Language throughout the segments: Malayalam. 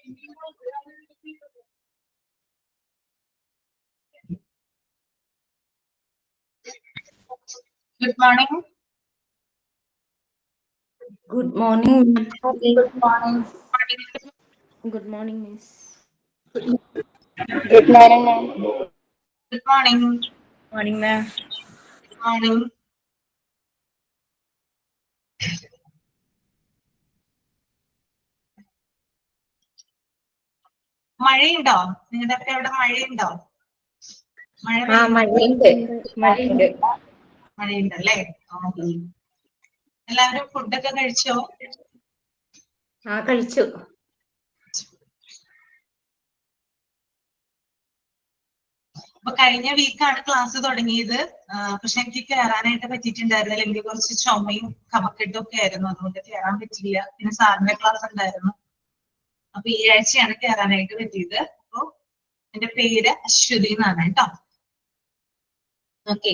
Good morning. Good morning. Good morning. Good morning, Miss. Good morning, ma'am. Good morning. Morning, ma'am. Good morning. മഴയുണ്ടോ? നിങ്ങളുടെ അവിടെ മഴയുണ്ടോ? മഴയുണ്ട് അല്ലേ? എല്ലാവരും ഫുഡൊക്കെ കഴിച്ചോ? കഴിച്ചു. അപ്പൊ കഴിഞ്ഞ വീക്കാണ് ക്ലാസ് തുടങ്ങിയത്. പക്ഷെ എനിക്ക് കയറാനായിട്ട് പറ്റിയിട്ടുണ്ടായിരുന്നില്ല. എനിക്ക് കുറച്ച് ചുമയും കഫക്കെട്ടും ഒക്കെ ആയിരുന്നു, അതുകൊണ്ട് കയറാൻ പറ്റില്ല. പിന്നെ സാറിന്റെ ക്ലാസ് ഉണ്ടായിരുന്നു. അപ്പൊ ഈ ആഴ്ചയാണ് കയറാനായിട്ട് പറ്റിയത്. അപ്പൊ എന്റെ പേര് അശ്വതി എന്നാണ് കേട്ടോ. ഓക്കെ.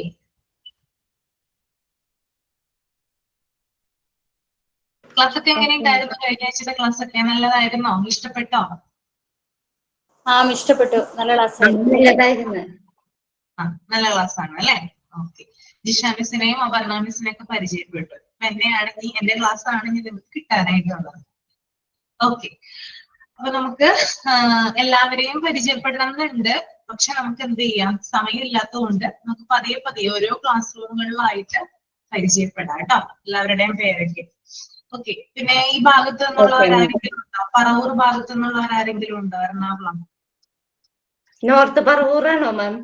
ക്ലാസ് ഒക്കെ എങ്ങനെ ഉണ്ടായിരുന്നു? കഴിഞ്ഞ ആഴ്ചത്തെ ക്ലാസ് ഒക്കെ നല്ലതായിരുന്നോ? ഇഷ്ടപ്പെട്ടോ? ഇഷ്ടപ്പെട്ടു. നല്ല ക്ലാസ് നല്ല ക്ലാസ് ആണ് അല്ലേ? ഓക്കെ. ജിഷ മിസ്സിനെയും അപർണ മിസ്സിനെയും ഒക്കെ പരിചയപ്പെട്ടു. അപ്പൊ എന്നെയാണെങ്കിൽ എന്റെ ക്ലാസ് ആണ് നിങ്ങൾക്ക് കിട്ടാനായിട്ടുള്ളത്. ഓക്കെ. അപ്പൊ നമുക്ക് എല്ലാവരെയും പരിചയപ്പെടണമെന്നുണ്ട്. പക്ഷെ നമുക്ക് എന്ത് ചെയ്യാം, സമയമില്ലാത്തതുകൊണ്ട് നമുക്ക് പതിയെ പതിയെ ഓരോ ക്ലാസ് റൂമുകളിലായിട്ട് പരിചയപ്പെടാം കേട്ടോ, എല്ലാവരുടെയും പേരൊക്കെ. ഓക്കെ. പിന്നെ ഈ ഭാഗത്ത് നിന്നുള്ളവരാരെങ്കിലും ഉണ്ടോ? പറവൂർ ഭാഗത്തു നിന്നുള്ളവരാരെങ്കിലും ഉണ്ടോ? എറണാകുളം നോർത്ത് പറവൂറാണോ മാം?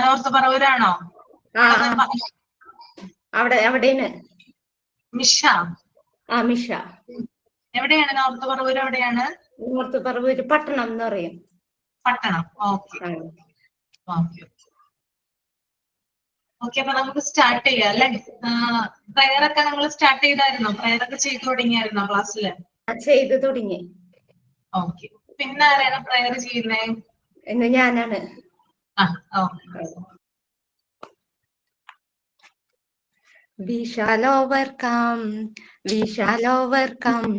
നോർത്ത് പറവൂരാണോ? അവിടെയാണ് മിഷ. മിഷ. എവിടെയാണ് നോർത്ത് പറവൂർ? എവിടെയാണ് നോർത്ത് പറവൂര്? പട്ടണം എന്ന് പറയും. പട്ടണം. Okay okay okay. അപ്പൊ നമുക്ക് സ്റ്റാർട്ട് ചെയ്യാം അല്ലെ? പ്രയർ ഒക്കെ നമ്മൾ സ്റ്റാർട്ട് ചെയ്തായിരുന്നോ? പ്രയർ ഒക്കെ ചെയ്തു തുടങ്ങിയായിരുന്നോ ക്ലാസ്സില്? ചെയ്തു തുടങ്ങി. ഓക്കെ. പിന്നെ ആരാണ് പ്രയർ ചെയ്യുന്നേ? ഇന്ന് ഞാനാണ്. We shall overcome, we shall overcome,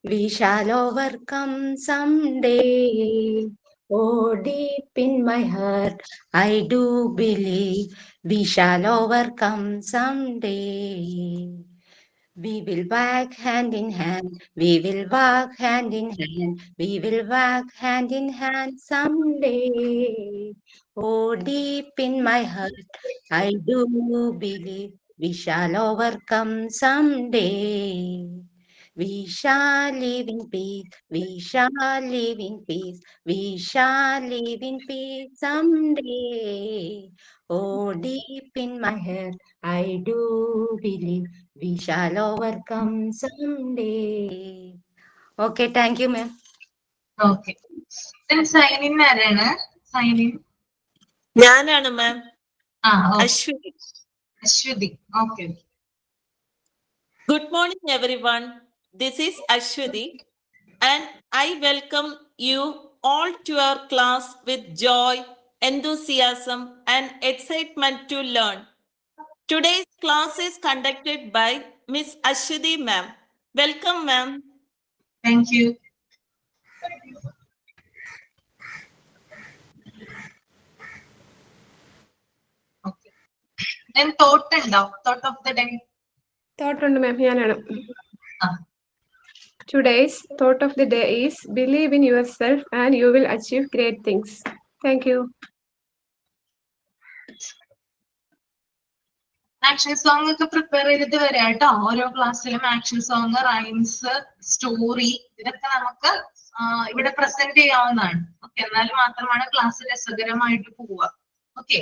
we shall overcome someday. Oh, deep in my heart, I do believe we shall overcome someday. We will walk hand in hand, we will walk hand in hand, we will walk hand in hand someday. Oh, deep in my heart, I do believe we shall overcome someday. We shall live in peace, we shall live in peace, we shall live in peace someday. Oh, deep in my heart, I do believe we shall overcome someday. Okay, thank you, ma'am. Okay. Then sign in ആരാണ്? Sign in. ഞാനാണ് ma'am. Aswathi. Aswathi. Okay. Good morning, everyone. This is Ashwati, and I welcome you all to our class with joy, enthusiasm, and excitement to learn. Today's class is conducted by Miss Ashwati ma'am. Welcome, ma'am. Thank you. Okay. Then thought of the day. Thought on ma'am. Today's thought of the day is believe in yourself and you will achieve great things. Thank you. Action song ഒക്കെ പ്രിപ്പയർ ചെയ്തിട്ട് വരാം കേട്ടോ. ഓരോ ക്ലാസ്സിലും ആക്ഷൻ സോങ്, റൈംസ്, സ്റ്റോറി ഇതൊക്കെ നമുക്ക് ഇവിടെ പ്രസന്റ് ചെയ്യാവുന്നതാണ്. ഓക്കെ. എന്നാൽ മാത്രമാണ് ക്ലാസ് രസകരമായിട്ട് പോവുക. ഓക്കെ.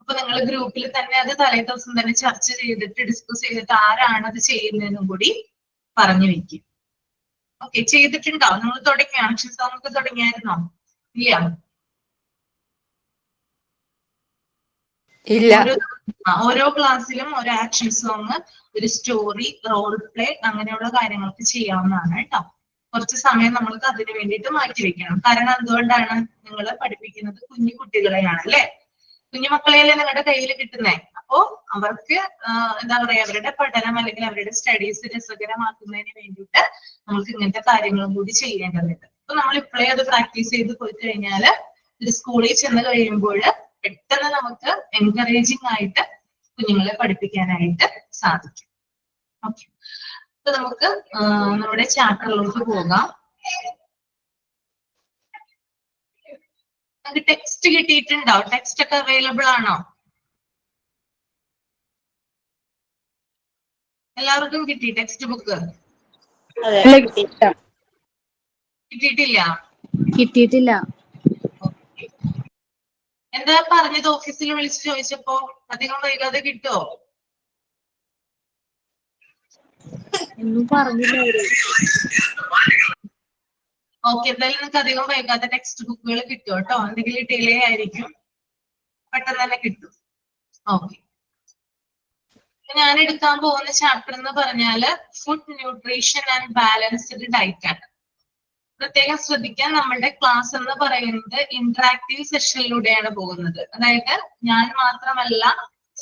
അപ്പൊ നിങ്ങൾ ഗ്രൂപ്പിൽ തന്നെ അത് തലേ ദിവസം തന്നെ ചർച്ച ചെയ്തിട്ട് ഡിസ്കസ് ചെയ്തിട്ട് ആരാണ് അത് ചെയ്യുന്നതെന്നും കൂടി പറഞ്ഞു വെക്കും. ഓക്കെ. ചെയ്തിട്ടുണ്ടോ? നിങ്ങൾ തുടങ്ങിയോ? ആക്ഷൻ സോങ് ഒക്കെ തുടങ്ങിയായിരുന്നോ? ഇല്ല. ഓരോ ക്ലാസ്സിലും ഒരു ആക്ഷൻ സോങ്, ഒരു സ്റ്റോറി, റോൾ പ്ലേ അങ്ങനെയുള്ള കാര്യങ്ങളൊക്കെ ചെയ്യാവുന്നതാണ് കേട്ടോ. കുറച്ച് സമയം നമ്മൾക്ക് അതിനു വേണ്ടിയിട്ട് മാറ്റിവെക്കണം. കാരണം എന്തുകൊണ്ടാണ്? നിങ്ങൾ പഠിപ്പിക്കുന്നത് കുഞ്ഞു കുട്ടികളെയാണ് അല്ലെ? കുഞ്ഞു മക്കളെയല്ലേ നിങ്ങളുടെ കയ്യിൽ കിട്ടുന്നേ. അപ്പോ അവർക്ക് എന്താ പറയാ, അവരുടെ പഠനം അല്ലെങ്കിൽ അവരുടെ സ്റ്റഡീസ് രസകരമാക്കുന്നതിന് വേണ്ടിയിട്ട് നമുക്ക് ഇങ്ങനത്തെ കാര്യങ്ങളും കൂടി ചെയ്യേണ്ടതുണ്ട്. അപ്പൊ നമ്മൾ ഇപ്പോഴേ അത് പ്രാക്ടീസ് ചെയ്ത് പോയി കഴിഞ്ഞാല് ഒരു സ്കൂളിൽ ചെന്ന് കഴിയുമ്പോൾ പെട്ടെന്ന് നമുക്ക് എൻകറേജിങ് ആയിട്ട് കുഞ്ഞുങ്ങളെ പഠിപ്പിക്കാനായിട്ട് സാധിക്കും. ഓക്കെ, അപ്പൊ നമുക്ക് നമ്മുടെ ചാപ്റ്ററിലോട്ട് പോകാം. നമുക്ക് ടെക്സ്റ്റ് കിട്ടിയിട്ടുണ്ടോ? ടെക്സ്റ്റ് ഒക്കെ അവൈലബിൾ ആണോ? എല്ലാവർക്കും കിട്ടി ടെക്സ്റ്റ് ബുക്ക്? കിട്ടിയിട്ടില്ല? കിട്ടിയിട്ടില്ല. എന്താ പറഞ്ഞത്? ഓഫീസിൽ വിളിച്ച് ചോദിച്ചപ്പോ അധികം വൈകാതെ കിട്ടുമോ? ഒന്നും പറഞ്ഞില്ല. ഓക്കെ, എന്തായാലും നിങ്ങൾക്ക് അധികം വൈകാതെ ടെക്സ്റ്റ് ബുക്കുകൾ കിട്ടും കേട്ടോ. എന്തെങ്കിലും ഡിലേ ആയിരിക്കും, പെട്ടെന്ന് തന്നെ കിട്ടും. ഓക്കെ, ഞാൻ എടുക്കാൻ പോകുന്ന ചാപ്റ്റർ എന്ന് പറഞ്ഞാല് food nutrition and balanced diet ആണ്. പ്രത്യേകം ശ്രദ്ധിക്കാൻ, നമ്മളുടെ ക്ലാസ് എന്ന് പറയുന്നത് ഇന്ററാക്റ്റീവ് സെഷനിലൂടെയാണ് പോകുന്നത്. അതായത് ഞാൻ മാത്രമല്ല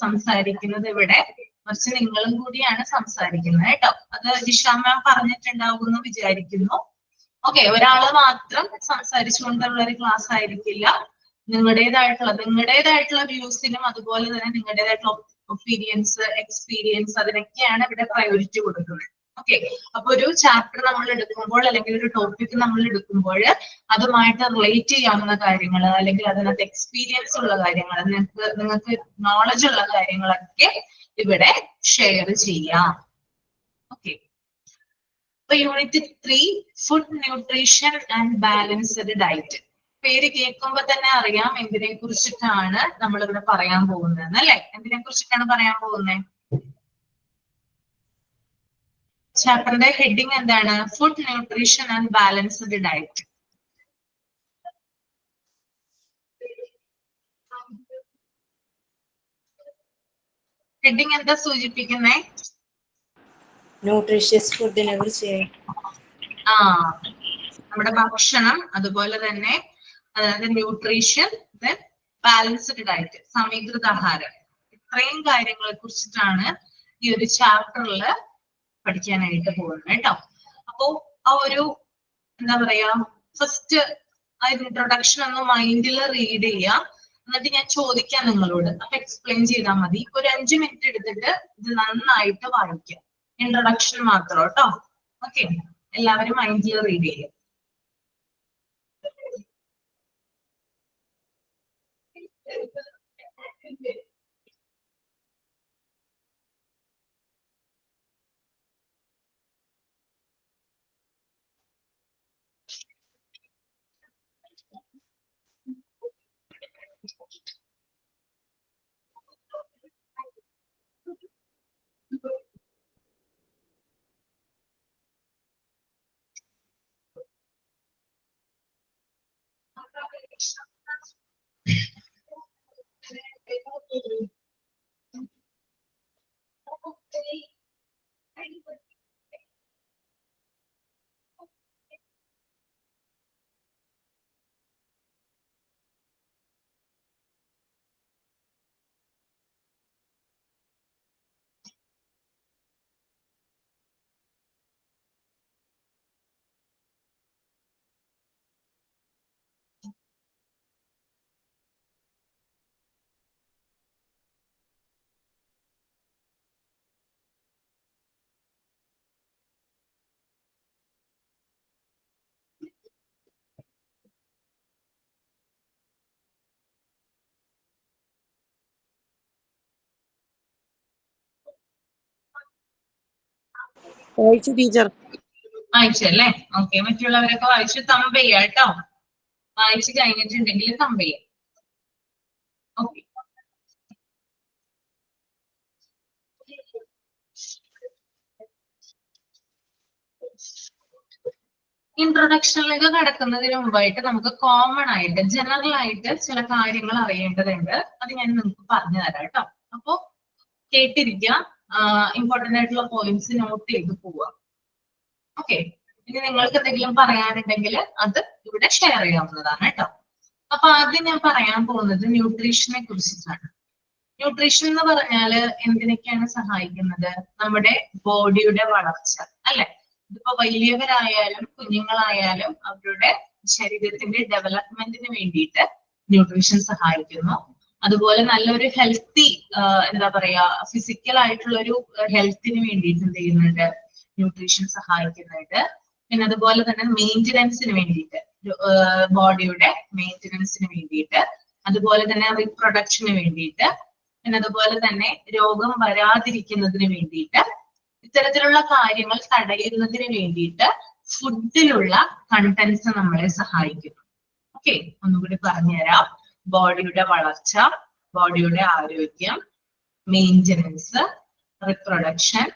സംസാരിക്കുന്നത് ഇവിടെ, മറിച്ച് നിങ്ങളും കൂടിയാണ് സംസാരിക്കുന്നത് കേട്ടോ. അത് ജിഷ മാം പറഞ്ഞിട്ടുണ്ടാവും എന്ന് വിചാരിക്കുന്നു. ഓക്കെ, ഒരാള് മാത്രം സംസാരിച്ചുകൊണ്ടുള്ള ഒരു ക്ലാസ് ആയിരിക്കില്ല. നിങ്ങളുടേതായിട്ടുള്ള വ്യൂസിനും അതുപോലെ തന്നെ നിങ്ങളുടേതായിട്ടുള്ള ഒപ്പീനിയൻസ്, എക്സ്പീരിയൻസ്, അതിനൊക്കെയാണ് ഇവിടെ പ്രയോറിറ്റി കൊടുക്കുന്നത്. ഓക്കെ, അപ്പൊ ഒരു ചാപ്റ്റർ നമ്മൾ എടുക്കുമ്പോൾ അല്ലെങ്കിൽ ഒരു ടോപ്പിക് നമ്മൾ എടുക്കുമ്പോൾ അതുമായിട്ട് റിലേറ്റ് ചെയ്യാവുന്ന കാര്യങ്ങൾ അല്ലെങ്കിൽ അതിനകത്ത് എക്സ്പീരിയൻസ് ഉള്ള കാര്യങ്ങൾ, നിങ്ങൾക്ക് നോളജ് ഉള്ള കാര്യങ്ങളൊക്കെ ഇവിടെ ഷെയർ ചെയ്യാം. ഓക്കെ, അപ്പൊ unit 3 food nutrition and balanced diet. പേര് കേൾക്കുമ്പോ തന്നെ അറിയാം എന്തിനെ കുറിച്ചിട്ടാണ് നമ്മൾ ഇവിടെ പറയാൻ പോകുന്നത് അല്ലെ? എന്തിനെ കുറിച്ചിട്ടാണ് പറയാൻ പോകുന്നത്? ചാപ്റ്ററിന്റെ ഹെഡിങ് എന്താണ്? Food nutrition and balanced diet. Heading എന്താ സൂചിപ്പിക്കുന്നേ? ന്യൂട്രീഷ്യസ് ഫുഡിനെ കുറിച്ച്. നമ്മുടെ ഭക്ഷണം, അതുപോലെ തന്നെ അതായത് ന്യൂട്രീഷൻ, ബാലൻസ്ഡ് ഡയറ്റ്, സമീകൃത ആഹാരം, ഇത്രയും കാര്യങ്ങളെ കുറിച്ചിട്ടാണ് ഈ ഒരു ചാപ്റ്ററിൽ പഠിക്കാനായിട്ട് പോകുന്നത് കേട്ടോ. അപ്പോ ആ ഒരു എന്താ പറയാ, ഫസ്റ്റ് ആ ഇൻട്രൊഡക്ഷൻ ഒന്ന് മൈൻഡിൽ റീഡ് ചെയ്യാം. എന്നിട്ട് ഞാൻ ചോദിക്കാം നിങ്ങളോട്, അപ്പൊ എക്സ്പ്ലെയിൻ ചെയ്താൽ മതി. ഒരു 5 മിനിറ്റ് എടുത്തിട്ട് ഇത് നന്നായിട്ട് വായിക്കാം. ഇൻട്രൊഡക്ഷൻ മാത്രം കേട്ടോ. ഓക്കെ, എല്ലാവരും മൈൻഡിൽ റീഡ് ചെയ്യാം. ടീച്ചർ വായിച്ചല്ലേ? ഓക്കെ, മറ്റുള്ളവരൊക്കെ വായിച്ചു തമ്പ് ചെയ്യാം കേട്ടോ. വായിച്ചു കഴിഞ്ഞിട്ടുണ്ടെങ്കിൽ തമ്പ് ചെയ്യാം. ഓക്കെ, ഇൻട്രൊഡക്ഷനിലേക്ക് കടക്കുന്നതിന് മുമ്പായിട്ട് നമുക്ക് കോമൺ ആയിട്ട് ജനറൽ ആയിട്ട് ചില കാര്യങ്ങൾ അറിയേണ്ടതുണ്ട്. അത് ഞാൻ നിങ്ങൾക്ക് പറഞ്ഞു തരാം കേട്ടോ. അപ്പോ കേട്ടിരിക്കുക, ഇമ്പോർട്ടന്റ് ആയിട്ടുള്ള പോയിന്റ്സ് നോട്ട് ചെയ്ത് പോവുക. ഓക്കെ, ഇനി നിങ്ങൾക്ക് എന്തെങ്കിലും പറയാനുണ്ടെങ്കിൽ അത് ഇവിടെ ഷെയർ ചെയ്യാവുന്നതാണ് കേട്ടോ. അപ്പൊ ആദ്യം ഞാൻ പറയാൻ പോകുന്നത് ന്യൂട്രീഷനെ കുറിച്ചിട്ടാണ്. ന്യൂട്രീഷൻ എന്ന് പറഞ്ഞാല് എന്തിനൊക്കെയാണ് സഹായിക്കുന്നത്? നമ്മുടെ ബോഡിയുടെ വളർച്ച അല്ലെ? ഇതിപ്പോ വലിയവരായാലും കുഞ്ഞുങ്ങളായാലും അവരുടെ ശരീരത്തിന്റെ ഡെവലപ്മെന്റിന് വേണ്ടിയിട്ട് ന്യൂട്രീഷൻ സഹായിക്കുന്നു. അതുപോലെ നല്ലൊരു ഹെൽത്തി എന്താ പറയാ ഫിസിക്കൽ ആയിട്ടുള്ള ഒരു ഹെൽത്തിന് വേണ്ടിയിട്ട് എന്ത് ചെയ്യുന്നുണ്ട്, ന്യൂട്രീഷൻ സഹായിക്കുന്നുണ്ട്. പിന്നെ അതുപോലെ തന്നെ മെയിൻ്റനൻസിന് വേണ്ടിയിട്ട്, ബോഡിയുടെ മെയിൻ്റനൻസിന് വേണ്ടിയിട്ട്, അതുപോലെ തന്നെ റീപ്രൊഡക്ഷന് വേണ്ടിയിട്ട്, പിന്നെ അതുപോലെ തന്നെ രോഗം വരാതിരിക്കുന്നതിന് വേണ്ടിയിട്ട്, ഇത്തരത്തിലുള്ള കാര്യങ്ങൾ തടയുന്നതിന് വേണ്ടിയിട്ട് ഫുഡിലുള്ള കണ്ടന്റ്സ് നമ്മളെ സഹായിക്കുന്നു. ഓക്കെ, ഒന്നുകൂടി പറഞ്ഞുതരാം. ബോഡിയുടെ വളർച്ച, ബോഡിയുടെ ആരോഗ്യം, മെയിൻ്റനൻസ്, റിപ്രൊഡക്ഷൻ,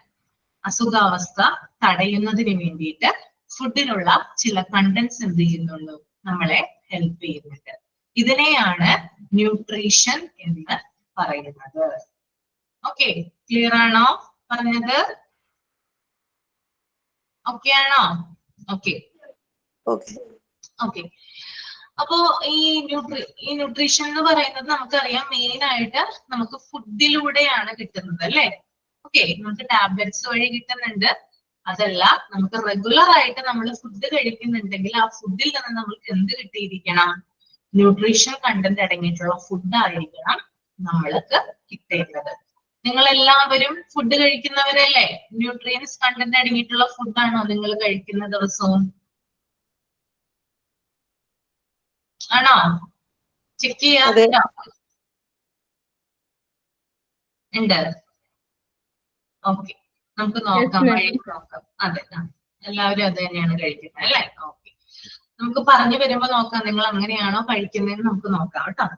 അസുഖാവസ്ഥ തടയുന്നതിന് വേണ്ടിയിട്ട് ഫുഡിലുള്ള ചില കണ്ടന്റ്സ് എന്ത് ചെയ്യുന്നുള്ളൂ, നമ്മളെ ഹെൽപ്പ് ചെയ്യുന്നുണ്ട്. ഇതിനെയാണ് ന്യൂട്രീഷൻ എന്ന് പറയുന്നത്. ഓക്കെ, ക്ലിയർ ആണോ പറഞ്ഞത്? ഓക്കെ ആണോ? Okay okay. അപ്പോ ഈ ന്യൂട്രീഷൻ എന്ന് പറയുന്നത് നമുക്കറിയാം മെയിൻ ആയിട്ട് നമുക്ക് ഫുഡിലൂടെയാണ് കിട്ടുന്നത് അല്ലെ? ഓക്കെ, നമുക്ക് ടാബ്ലറ്റ്സ് വഴി കിട്ടുന്നുണ്ട്. അതല്ല, നമുക്ക് റെഗുലർ ആയിട്ട് നമ്മൾ ഫുഡ് കഴിക്കുന്നുണ്ടെങ്കിൽ ആ ഫുഡിൽ നിന്ന് നമുക്ക് എന്ത് കിട്ടിയിരിക്കണം? ന്യൂട്രീഷൻ കണ്ടന്റ് അടങ്ങിയിട്ടുള്ള ഫുഡ് ആയിരിക്കണം നമ്മൾക്ക് കിട്ടേണ്ടത്. നിങ്ങൾ എല്ലാവരും ഫുഡ് കഴിക്കുന്നവരല്ലേ? ന്യൂട്രിയൻസ് കണ്ടന്റ് അടങ്ങിയിട്ടുള്ള ഫുഡാണോ നിങ്ങൾ കഴിക്കുന്ന ദിവസവും? ആണോ? ചെക്ക് ചെയ്യാറുണ്ടോ? ഉണ്ട്. ഓക്കെ, നമുക്ക് നോക്കാം, വഴി നോക്കാം. അതെ, എല്ലാവരും അത് തന്നെയാണ് കഴിക്കുന്നത് അല്ലെ? ഓക്കെ, നമുക്ക് പറഞ്ഞു വരുമ്പോ നോക്കാം നിങ്ങൾ അങ്ങനെയാണോ കഴിക്കുന്നതെന്ന് നമുക്ക് നോക്കാം കേട്ടോ.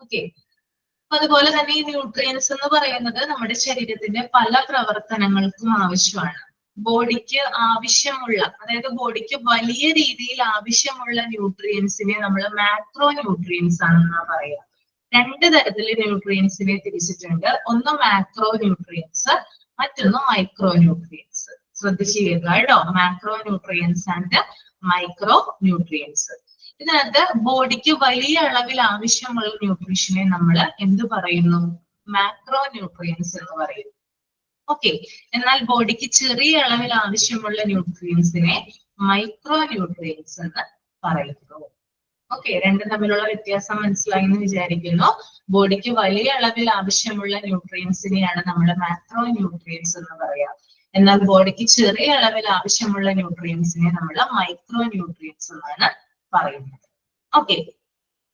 ഓക്കെ, അതുപോലെ തന്നെ ഈ ന്യൂട്രിയൻസ് എന്ന് പറയുന്നത് നമ്മുടെ ശരീരത്തിന്റെ പല പ്രവർത്തനങ്ങൾക്കും ആവശ്യമാണ്. ബോഡിക്ക് ആവശ്യമുള്ള, അതായത് ബോഡിക്ക് വലിയ രീതിയിൽ ആവശ്യമുള്ള ന്യൂട്രിയൻസിനെ നമ്മൾ മാക്രോ ന്യൂട്രിയൻസ് ആണെന്നാ പറയാ. രണ്ട് തരത്തില് ന്യൂട്രിയൻസിനെ തിരിച്ചിട്ടുണ്ട്. ഒന്ന് മാക്രോ ന്യൂട്രിയൻസ്, മറ്റൊന്ന് മൈക്രോ ന്യൂട്രിയൻസ്. ശ്രദ്ധിക്കുക കേട്ടോ, macro nutrients and micro nutrients. ഇതിനകത്ത് ബോഡിക്ക് വലിയ അളവിൽ ആവശ്യമുള്ള ന്യൂട്രീഷനെ നമ്മൾ എന്ത് പറയുന്നു? മാക്രോ ന്യൂട്രിയൻസ് എന്ന് പറയുന്നു. ഓക്കെ, എന്നാൽ ബോഡിക്ക് ചെറിയ അളവിൽ ആവശ്യമുള്ള ന്യൂട്രിയൻസിനെ മൈക്രോ ന്യൂട്രിയൻസ് എന്ന് പറയുന്നു. ഓക്കെ, രണ്ടും തമ്മിലുള്ള വ്യത്യാസം മനസ്സിലായി എന്ന് വിചാരിക്കുന്നു. ബോഡിക്ക് വലിയ അളവിൽ ആവശ്യമുള്ള ന്യൂട്രിയൻസിനെയാണ് നമ്മൾ മാക്രോ ന്യൂട്രിയൻസ് എന്ന് പറയാ. എന്നാൽ ബോഡിക്ക് ചെറിയ അളവിൽ ആവശ്യമുള്ള ന്യൂട്രിയൻസിനെ നമ്മൾ മൈക്രോ ന്യൂട്രിയൻസ് എന്നാണ് പറയുന്നത്. ഓക്കെ,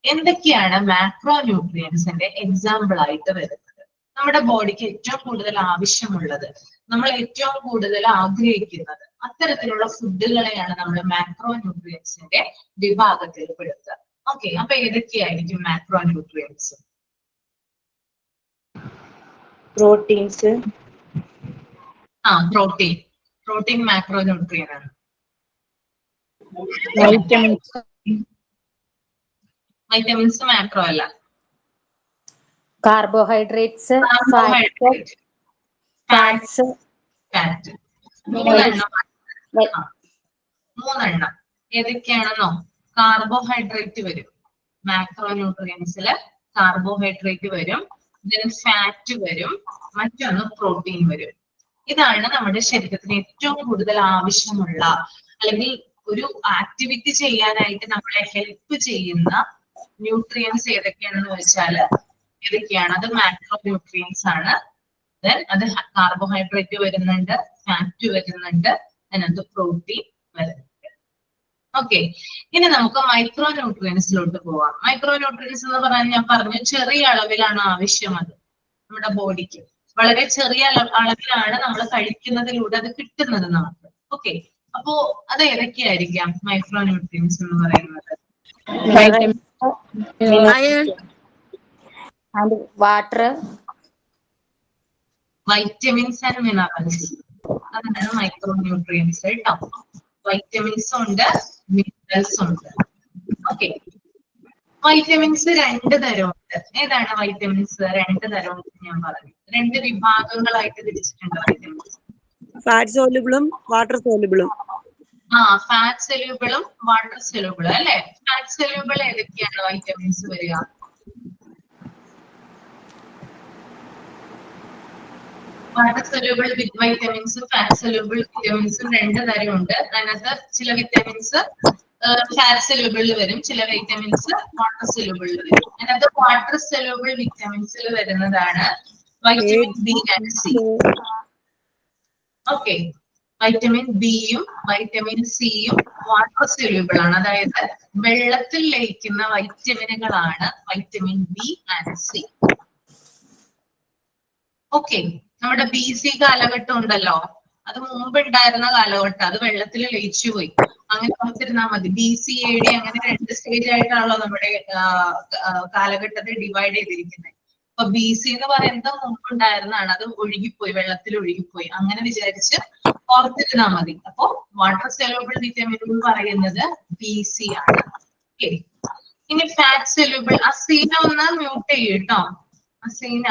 എന്തൊക്കെയാണ് മാക്രോ ന്യൂട്രിയൻസിന്റെ എക്സാമ്പിൾ ആയിട്ട് വരുന്നത്? നമ്മുടെ ബോഡിക്ക് ഏറ്റവും കൂടുതൽ ആവശ്യമുള്ളത്, നമ്മൾ ഏറ്റവും കൂടുതൽ ആഗ്രഹിക്കുന്നത്, അത്തരത്തിലുള്ള ഫുഡുകളെയാണ് നമ്മൾ മാക്രോ ന്യൂട്രിയൻസിന്റെ വിഭാഗത്തിൽ പെടുത്തുക. ഓക്കെ, അപ്പൊ ഏതൊക്കെയായിരിക്കും macro nutrients? Proteins. Protein macro nutrient ആണ്. വൈറ്റമിൻസ് മാക്രോ അല്ല. Carbohydrates, fats, fat. മൂന്നെണ്ണം ഏതൊക്കെയാണെന്നോ? കാർബോഹൈഡ്രേറ്റ് വരും മാക്രോ ന്യൂട്രിയൻസില്, കാർബോഹൈഡ്രേറ്റ് വരും, ഫാറ്റ് വരും, മറ്റൊന്ന് പ്രോട്ടീൻ വരും. ഇതാണ് നമ്മുടെ ശരീരത്തിന് ഏറ്റവും കൂടുതൽ ആവശ്യമുള്ള, അല്ലെങ്കിൽ ഒരു ആക്ടിവിറ്റി ചെയ്യാനായിട്ട് നമ്മളെ ഹെൽപ്പ് ചെയ്യുന്ന ന്യൂട്രിയൻസ് ഏതൊക്കെയാണെന്ന് വെച്ചാല് ഏതൊക്കെയാണ്? അത് മാക്രോ ന്യൂട്രിയൻസ് ആണ്. അത് കാർബോഹൈഡ്രേറ്റ് വരുന്നുണ്ട്, ഫാറ്റ് വരുന്നുണ്ട്, അതിനകത്ത് പ്രോട്ടീൻ വരുന്നുണ്ട്. ഓക്കെ, ഇനി നമുക്ക് മൈക്രോ ന്യൂട്രിയൻസിലോട്ട് പോവാം. മൈക്രോ ന്യൂട്രിയൻസ് എന്ന് പറഞ്ഞാൽ ഞാൻ പറഞ്ഞു ചെറിയ അളവിലാണ് ആവശ്യം. അത് നമ്മുടെ ബോഡിക്ക് വളരെ ചെറിയ അളവിലാണ് നമ്മൾ കഴിക്കുന്നതിലൂടെ അത് കിട്ടുന്നത് നമുക്ക്. ഓക്കെ, അപ്പോ അത് ഏതൊക്കെയായിരിക്കാം മൈക്രോ ന്യൂട്രിയൻസ് എന്ന് പറയുന്നത്? വാട്ടർ, വൈറ്റമിൻസ് ആൻഡ് മിനറൽസ്, അതാണ് മൈക്രോ ന്യൂട്രിയൻസ് കേട്ടോ. വൈറ്റമിൻസും ഉണ്ട്, മിനറൽസും ഉണ്ട്. ഓക്കെ, വൈറ്റമിൻസ് രണ്ട് തരമുണ്ട്. ഏതാണ് വൈറ്റമിൻസ്? രണ്ട് തരമുണ്ട് ഞാൻ പറഞ്ഞു. രണ്ട് വിഭാഗങ്ങളായിട്ട് തിരിച്ചിട്ടുണ്ട് വൈറ്റമിൻസ്. ഫാറ്റ് സോല്യൂബിളും വാട്ടർ സോല്യൂബിളും. ഫാറ്റ് സൊല്യൂബിളും വാട്ടർ സൊല്യൂബിളും അല്ലെ? ഫാറ്റ് സൊല്യൂബിൾ ഏതൊക്കെയാണ് വൈറ്റമിൻസ് വരിക? വാട്ടർ സൊല്യൂബിൾ വൈറ്റമിൻസും ഫാറ്റ് സൊല്യൂബിൾ വിറ്റമിൻസും 2 തരമുണ്ട്. അതിനകത്ത് ചില വിറ്റമിൻസ് ഫാറ്റ് സൊല്യൂബിളിൽ വരും, ചില വൈറ്റമിൻസ് വാട്ടർ സൊല്യൂബിളിൽ വരും. അതിനകത്ത് വാട്ടർ സൊല്യൂബിൾ വിറ്റമിൻസിൽ വരുന്നതാണ് vitamin B and C. Okay, vitamin ബിയും വൈറ്റമിൻ സിയും വാട്ടർ സൊല്യൂബിൾ ആണ്, അതായത് വെള്ളത്തിൽ ലയിക്കുന്ന വൈറ്റമിനുകളാണ് vitamin B and C. Okay, നമ്മുടെ BC കാലഘട്ടം ഉണ്ടല്ലോ, അത് മുമ്പ് ഉണ്ടായിരുന്ന കാലഘട്ടം, അത് വെള്ളത്തിൽ ലയിച്ചു പോയി. അങ്ങനെ ഓർത്തിരുന്നാൽ മതി. BC AD അങ്ങനെ 2 സ്റ്റേജ് ആയിട്ടാണല്ലോ നമ്മുടെ കാലഘട്ടത്തെ ഡിവൈഡ് ചെയ്തിരിക്കുന്നത്. അപ്പൊ BC എന്ന് പറയുന്നത് മുമ്പ് ഉണ്ടായിരുന്നതാണ്, അത് ഒഴുകിപ്പോയി, വെള്ളത്തിൽ ഒഴുകിപ്പോയി, അങ്ങനെ വിചാരിച്ച് ഓർത്തിരുന്നാൽ മതി. അപ്പൊ വാട്ടർ സൊല്യൂബിൾ വിറ്റമിൻ എന്ന് പറയുന്നത് BC ആണ്. ഓക്കെ, ഇനി ഫാറ്റ് സൊല്യൂബിൾ. അസീന ഒന്ന് മ്യൂട്ട് ചെയ്യും കേട്ടോ, അസീന.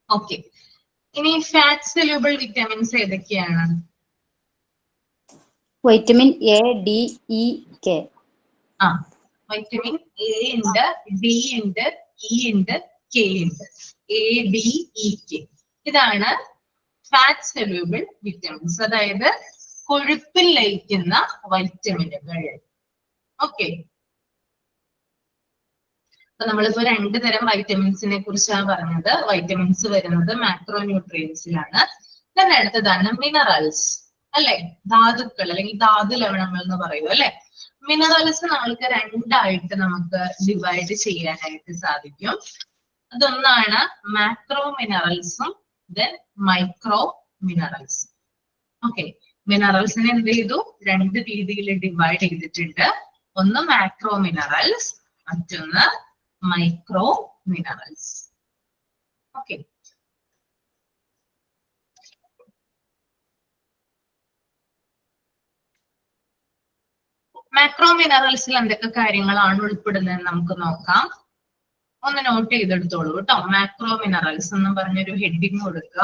ഓക്കെ, ഇനി ഫാറ്റ് സൊല്യൂബിൾ വിറ്റമിൻസ് ഏതൊക്കെയാണ്? Vitamin A, D, E, K. Vitamin A ഉണ്ട്, ഡി ഉണ്ട്, ഇ ഉണ്ട്, കെ ഉണ്ട്. ADEK, ഇതാണ് ഫാറ്റ് സൊല്യൂബിൾ വിറ്റമിൻസ്, അതായത് കൊഴുപ്പിൽ ലയിക്കുന്ന വൈറ്റമിനുകൾ. ഓക്കെ, അപ്പൊ നമ്മളിപ്പോ 2 തരം വൈറ്റമിൻസിനെ കുറിച്ചാണ് പറഞ്ഞത്. വൈറ്റമിൻസ് വരുന്നത് മാക്രോ ന്യൂട്രിയൻസിലാണ്. then അടുത്തതാണ് മിനറൽസ്, അല്ലെ? ധാതുക്കൾ അല്ലെങ്കിൽ ധാതു ലവണങ്ങൾ എന്ന് പറയും, അല്ലെ? മിനറൽസ് നമ്മൾക്ക് 2 ആയിട്ട് നമുക്ക് ഡിവൈഡ് ചെയ്യാനായിട്ട് സാധിക്കും. അതൊന്നാണ് മാക്രോ മിനറൽസും then മൈക്രോ മിനറൽസ്. ഓക്കെ, മിനറൽസിനെ എന്ത് ചെയ്തു? 2 രീതിയിൽ ഡിവൈഡ് ചെയ്തിട്ടുണ്ട്. ഒന്ന് മാക്രോ മിനറൽസ്, മറ്റൊന്ന് മൈക്രോ മിനറൽസ്. ഓക്കെ, മാക്രോ മിനറൽസിൽ എന്തൊക്കെ കാര്യങ്ങളാണ് ഉൾപ്പെടുന്നത് നമുക്ക് നോക്കാം. ഒന്ന് നോട്ട് ചെയ്തെടുത്തോളൂ കേട്ടോ. മാക്രോ മിനറൽസ് എന്ന് പറഞ്ഞൊരു ഹെഡിങ് കൊടുക്കുക.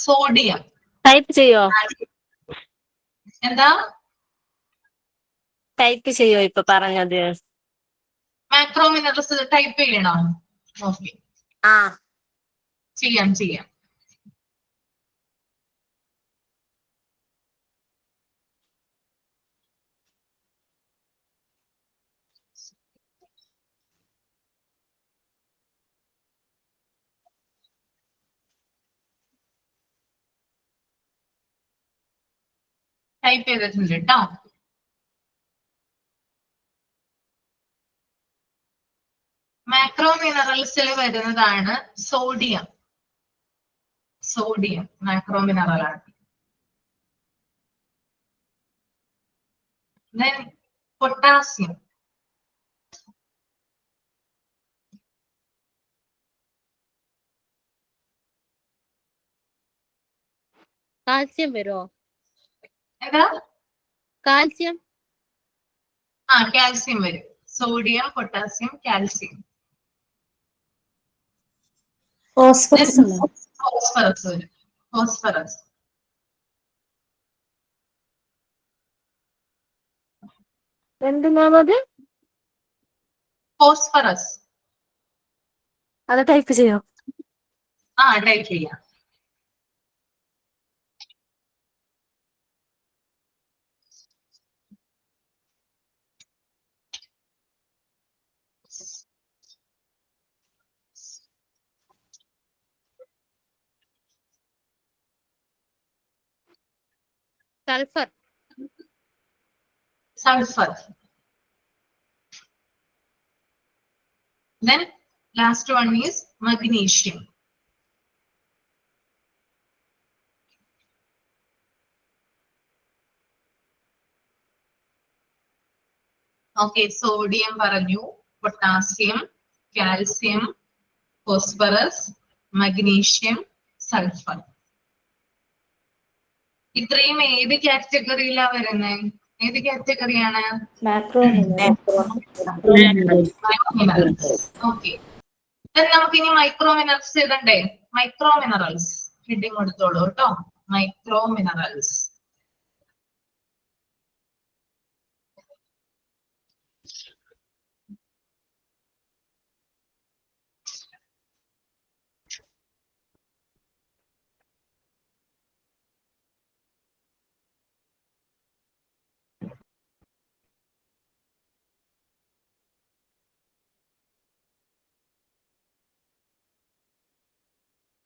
സോഡിയം. ടൈപ്പ് ചെയ്യോ? എന്താ ടൈപ്പ് ചെയ്യോ ഇപ്പൊ പറഞ്ഞത്? മാക്രോ മിനറൽസ് ടൈപ്പ് ചെയ്യണോ? ഓക്കെ, ചെയ്യാം. ടൈപ്പ് ചെയ്തിട്ടുണ്ട് കേട്ടോ. മാക്രോ മിനറൽസിൽ വരുന്നതാണ് സോഡിയം. മാക്രോ മിനറൽ ആണ്. then potassium. കാൽസ്യം വരുമോ? ഏതാ? കാൽസ്യം. കാൽസ്യം വരും. Sodium, potassium, calcium. ഫോസ്ഫറസ് വരും. ഫോസ്ഫറസ്. എന്തിനാണത്? ഫോസ്ഫറസ്. അത് ടൈപ്പ് ചെയ്യോ? ടൈപ്പ് ചെയ്യാം. Sulphur. then last one is magnesium. Okay, sodium പറഞ്ഞു, potassium, calcium, phosphorus, magnesium, sulphur. ഇത്രയും ഏത് കാറ്റഗറിയിലാ വരുന്നത്? ഏത് കാറ്റഗറിയാണ്? ഓക്കെ, നമുക്ക് ഇനി മൈക്രോ മിനറൽസ് എഴുതണ്ടേ? മൈക്രോ മിനറൽസ് ഹെഡിങ് കൊടുത്തോളൂ കേട്ടോ. Micro minerals.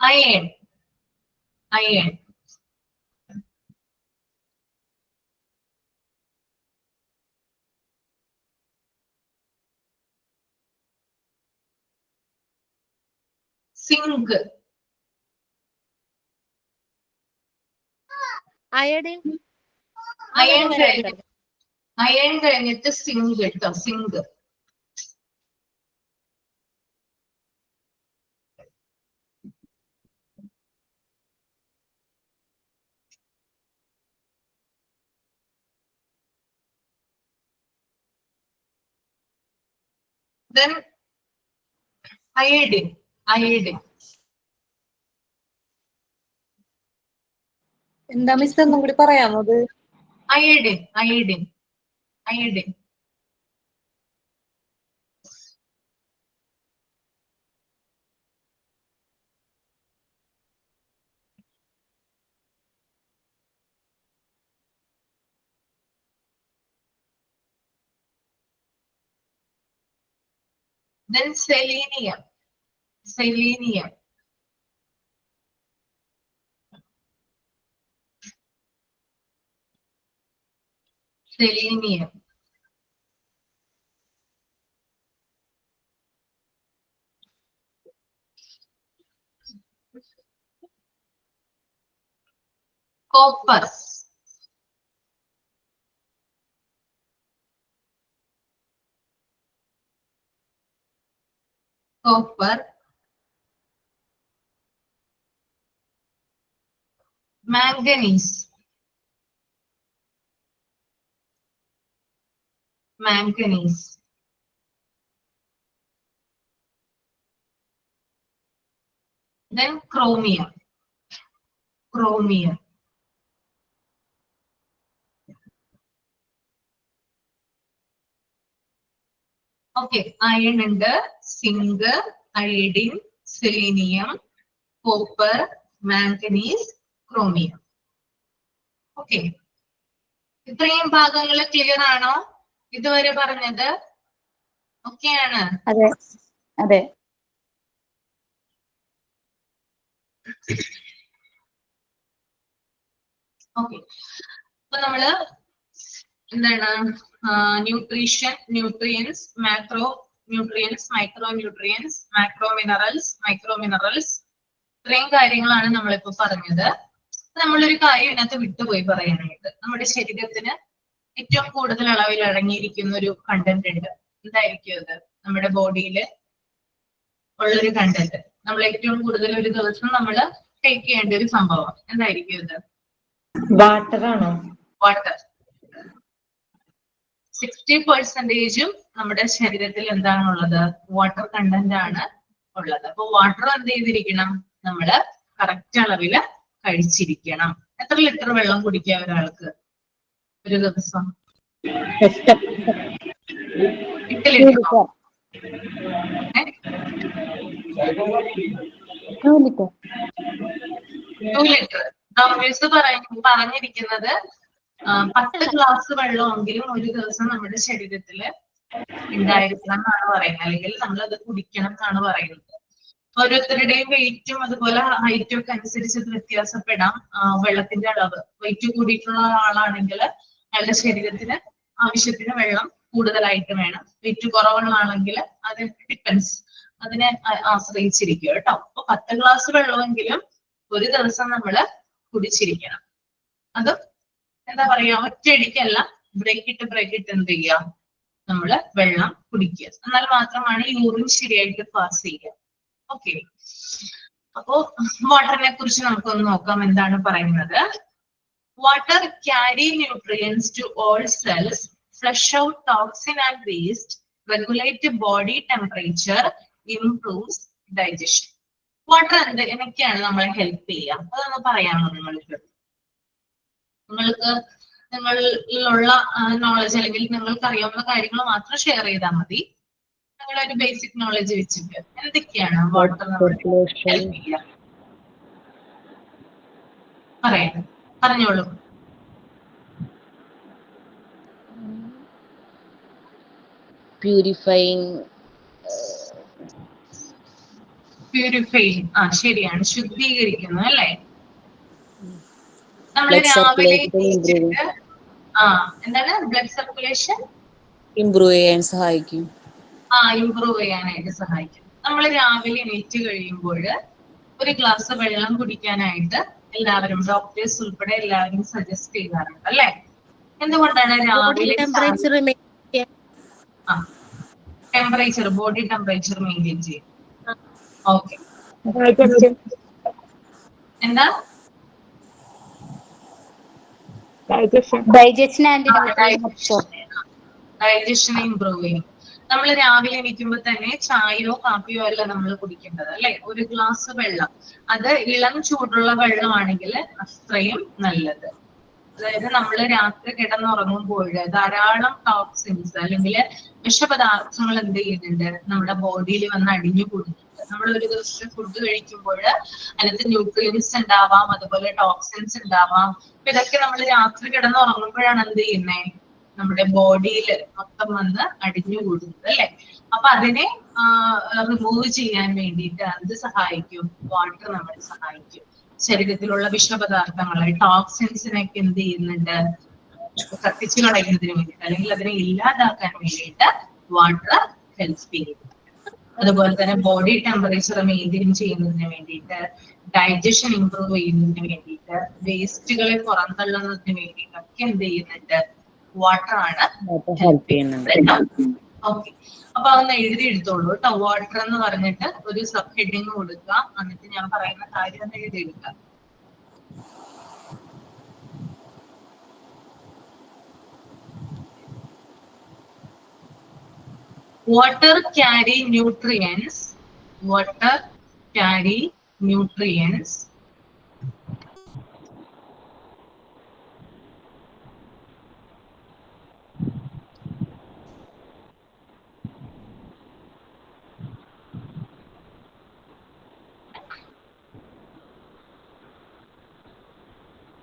Iron. Iron. Sink. Iodine Iron കഴിഞ്ഞിട്ട് iron കഴിഞ്ഞിട്ട് sink കേട്ടോ, sink. Then iodine. Iodine. എന്താ മിസ് ഒന്നും കൂടി പറയാമോ അത്? Iodine. Iodine. Iodine. Then selenium. Selenium. Selenium. Copper. Copper. Manganese. Manganese. Then chromium. Chromium. Okay, iron ഉണ്ട്, zinc, iodine, selenium, copper, manganese, chromium. Okay. ഇത്രയും ഭാഗങ്ങൾ ക്ലിയർ ആണോ? ഇതുവരെ പറഞ്ഞത് ഒക്കെയാണ്? അതെ അതെ. ഓക്കെ. അപ്പൊ നമ്മള് എന്താണ് nutrition, nutrients, macro nutrients, micro nutrients, macro minerals, micro minerals, ഇത്രയും കാര്യങ്ങളാണ് നമ്മളിപ്പോ പറഞ്ഞത്. നമ്മളൊരു കാര്യം ഇതിനകത്ത് വിട്ടുപോയി പറയാനായിട്ട്. നമ്മുടെ ശരീരത്തിന് ഏറ്റവും കൂടുതൽ അളവിൽ അടങ്ങിയിരിക്കുന്ന ഒരു കണ്ടന്റ് ഉണ്ട്. എന്തായിരിക്കും അത്? നമ്മുടെ ബോഡിയിൽ ഉള്ളൊരു കണ്ടന്റ്. നമ്മൾ ഏറ്റവും കൂടുതൽ ഒരു ദിവസം നമ്മൾ ടേക്ക് ചെയ്യേണ്ട ഒരു സംഭവം എന്തായിരിക്കും ഇത്? വാട്ടർ ആണോ? വാട്ടർ. 60% നമ്മുടെ ശരീരത്തിൽ എന്താണുള്ളത്? വാട്ടർ കണ്ടന്റ് ആണ് ഉള്ളത്. അപ്പൊ വാട്ടർ എന്ത് ചെയ്തിരിക്കണം? നമ്മള് കറക്റ്റ് അളവില് കഴിച്ചിരിക്കണം. എത്ര ലിറ്റർ വെള്ളം കുടിക്കുക ഒരാൾക്ക് ഒരു ദിവസം? 8 ലിറ്ററോ? 2 ലിറ്റർ. ഡോക്ടേഴ്സ് പറഞ്ഞിരിക്കുന്നത് 10 ഗ്ലാസ് വെള്ളമെങ്കിലും ഒരു ദിവസം നമ്മുടെ ശരീരത്തില് ഉണ്ടായിരിക്കണം എന്നാണ് പറയുന്നത്. അല്ലെങ്കിൽ നമ്മൾ അത് കുടിക്കണം എന്നാണ് പറയുന്നത്. ഓരോരുത്തരുടെയും വെയിറ്റും അതുപോലെ ഹൈറ്റും ഒക്കെ അനുസരിച്ച് വ്യത്യാസപ്പെടാം വെള്ളത്തിന്റെ അളവ്. വെയിറ്റ് കൂടിയിട്ടുള്ള ആളാണെങ്കിൽ അയാളുടെ ശരീരത്തിന് ആവശ്യത്തിന് വെള്ളം കൂടുതലായിട്ട് വേണം. വെയിറ്റ് കുറവുള്ളതാണെങ്കിൽ അത് ഡിപ്പെൻസ്, അതിനെ ആശ്രയിച്ചിരിക്കും കേട്ടോ. അപ്പൊ 10 ഗ്ലാസ് വെള്ളമെങ്കിലും ഒരു ദിവസം നമ്മള് കുടിച്ചിരിക്കണം. അത് എന്താ പറയാ, ഒറ്റയടിക്കല്ല, ബ്രേക്ക് ഇട്ട് എന്ത് ചെയ്യുക, നമ്മള് വെള്ളം കുടിക്കുക. എന്നാൽ മാത്രമാണ് യൂറിൻ ശരിയായിട്ട് പാസ് ചെയ്യുക. ഓക്കെ. അപ്പോ വാട്ടറിനെ കുറിച്ച് നമുക്കൊന്ന് നോക്കാം. എന്താണ് പറയുന്നത്? Water carry nutrients to all cells, flush out toxin and waste, regulate body temperature, improves digestion. Water എന്നൊക്കെയാണ് നമ്മളെ ഹെൽപ്പ് ചെയ്യുക? അതൊന്ന് പറയാമോ നിങ്ങൾക്ക്? നിങ്ങളിലുള്ള നോളജ് അല്ലെങ്കിൽ നിങ്ങൾക്ക് അറിയാവുന്ന കാര്യങ്ങൾ മാത്രം ഷെയർ ചെയ്താൽ മതി. നിങ്ങളൊരു ബേസിക് നോളജ് വെച്ചിട്ട് എന്തൊക്കെയാണ് വാട്ടർ ഹെൽപ്പ് ചെയ്യുക? പറഞ്ഞോളൂ. purifying പ്യൂരിഫൈങ്, ശരിയാണ്, ശുദ്ധീകരിക്കുന്നു അല്ലേ? നമ്മൾ Blood രാവിലെ circulation improve എണീറ്റിട്ട് എന്താണ് ബ്ലഡ് സർക്കുലേഷൻ ചെയ്യാൻ സഹായിക്കും. ഇംപ്രൂവ് ചെയ്യാനായിട്ട് സഹായിക്കും. നമ്മൾ രാവിലെ എണീറ്റ് കഴിയുമ്പോൾ ഒരു ഗ്ലാസ് വെള്ളം കുടിക്കാനായിട്ട് എല്ലാവരും, ഡോക്ടേഴ്സ് ഉൾപ്പെടെ എല്ലാവരും സജസ്റ്റ് ചെയ്യാറുണ്ട് അല്ലെ? എന്തുകൊണ്ടാണ് രാവിലെ ടെമ്പറേച്ചർ, ബോഡി ടെമ്പറേച്ചർ മെയിൻറ്റെയിൻ ചെയ്യും? ഓക്കെ, എന്താ? ഡൈജഷൻ ഇംപ്രൂവ് ചെയ്യും. നമ്മൾ രാവിലെ എണീക്കുമ്പോൾ തന്നെ ചായയോ കാപ്പിയോ അല്ല നമ്മൾ കുടിക്കേണ്ടത് അല്ലെ? ഒരു ഗ്ലാസ് വെള്ളം, അത് ഇളം ചൂടുള്ള വെള്ളമാണെങ്കിൽ അത്രയും നല്ലത്. അതായത് നമ്മൾ രാത്രി കിടന്നുറങ്ങുമ്പോൾ ധാരാളം ടോക്സിൻസ് അല്ലെങ്കിൽ വിഷപദാർത്ഥങ്ങൾ എന്ത് ചെയ്യുന്നുണ്ട്, നമ്മുടെ ബോഡിയിൽ വന്ന് അടിഞ്ഞു കൂടുന്നുണ്ട്. നമ്മൾ ഒരു ദിവസം ഫുഡ് കഴിക്കുമ്പോൾ അതിനകത്ത് ന്യൂട്രിയൻസ് ഉണ്ടാവാം, അതുപോലെ ടോക്സിൻസ് ഉണ്ടാവാം. അപ്പൊ ഇതൊക്കെ നമ്മൾ രാത്രി കിടന്നുറങ്ങുമ്പോഴാണ് എന്ത് ചെയ്യുന്നത്, നമ്മുടെ ബോഡിയിൽ മൊത്തം വന്ന് അടിഞ്ഞു കൂടുന്നത് അല്ലെ? അപ്പൊ അതിനെ റിമൂവ് ചെയ്യാൻ വേണ്ടിയിട്ട് അത് സഹായിക്കും, വാട്ടർ നമ്മളെ സഹായിക്കും. ശരീരത്തിലുള്ള വിഷപദാർത്ഥങ്ങളെ, ടോക്സിൻസിനൊക്കെ എന്ത് ചെയ്യുന്നുണ്ട്, കത്തിച്ചു കളയുന്നതിന് വേണ്ടിയിട്ട് അല്ലെങ്കിൽ അതിനെ ഇല്ലാതാക്കാൻ വേണ്ടിയിട്ട് വാട്ടർ ഹെൽപ്പ് ചെയ്യും. അതുപോലെ തന്നെ ബോഡി ടെമ്പറേച്ചർ മെയിൻറ്റെയിൻ ചെയ്യുന്നതിന് വേണ്ടിയിട്ട്, ഡൈജഷൻ ഇംപ്രൂവ് ചെയ്യുന്നതിന് വേണ്ടിയിട്ട്, വേസ്റ്റുകളെ പുറന്തള്ളുന്നതിന് വേണ്ടിയിട്ടൊക്കെ എന്ത് ചെയ്യുന്നുണ്ട്, വാട്ടർ ആണ് ഹെൽപ്പ് ചെയ്യുന്നത്. ഓക്കെ, അപ്പൊ അതൊന്ന് എഴുതി എടുത്തോളൂ കേട്ടോ. വാട്ടർ എന്ന് പറഞ്ഞിട്ട് ഒരു സബ് ഹെഡിങ് കൊടുക്കുക, എന്നിട്ട് ഞാൻ പറയുന്ന കാര്യം ഒന്ന് എഴുതി എടുക്കുക. Water carry nutrients. Water carry nutrients.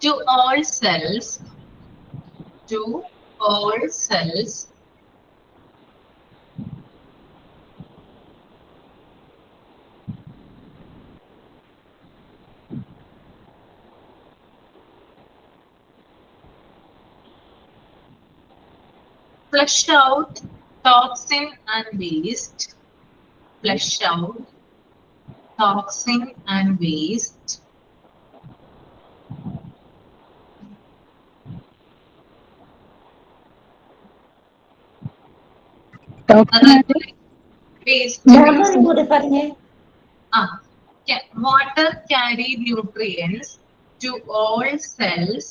To all cells. To all cells. Flush out toxin and waste. Flush out toxin and waste. Water carry nutrients to all cells.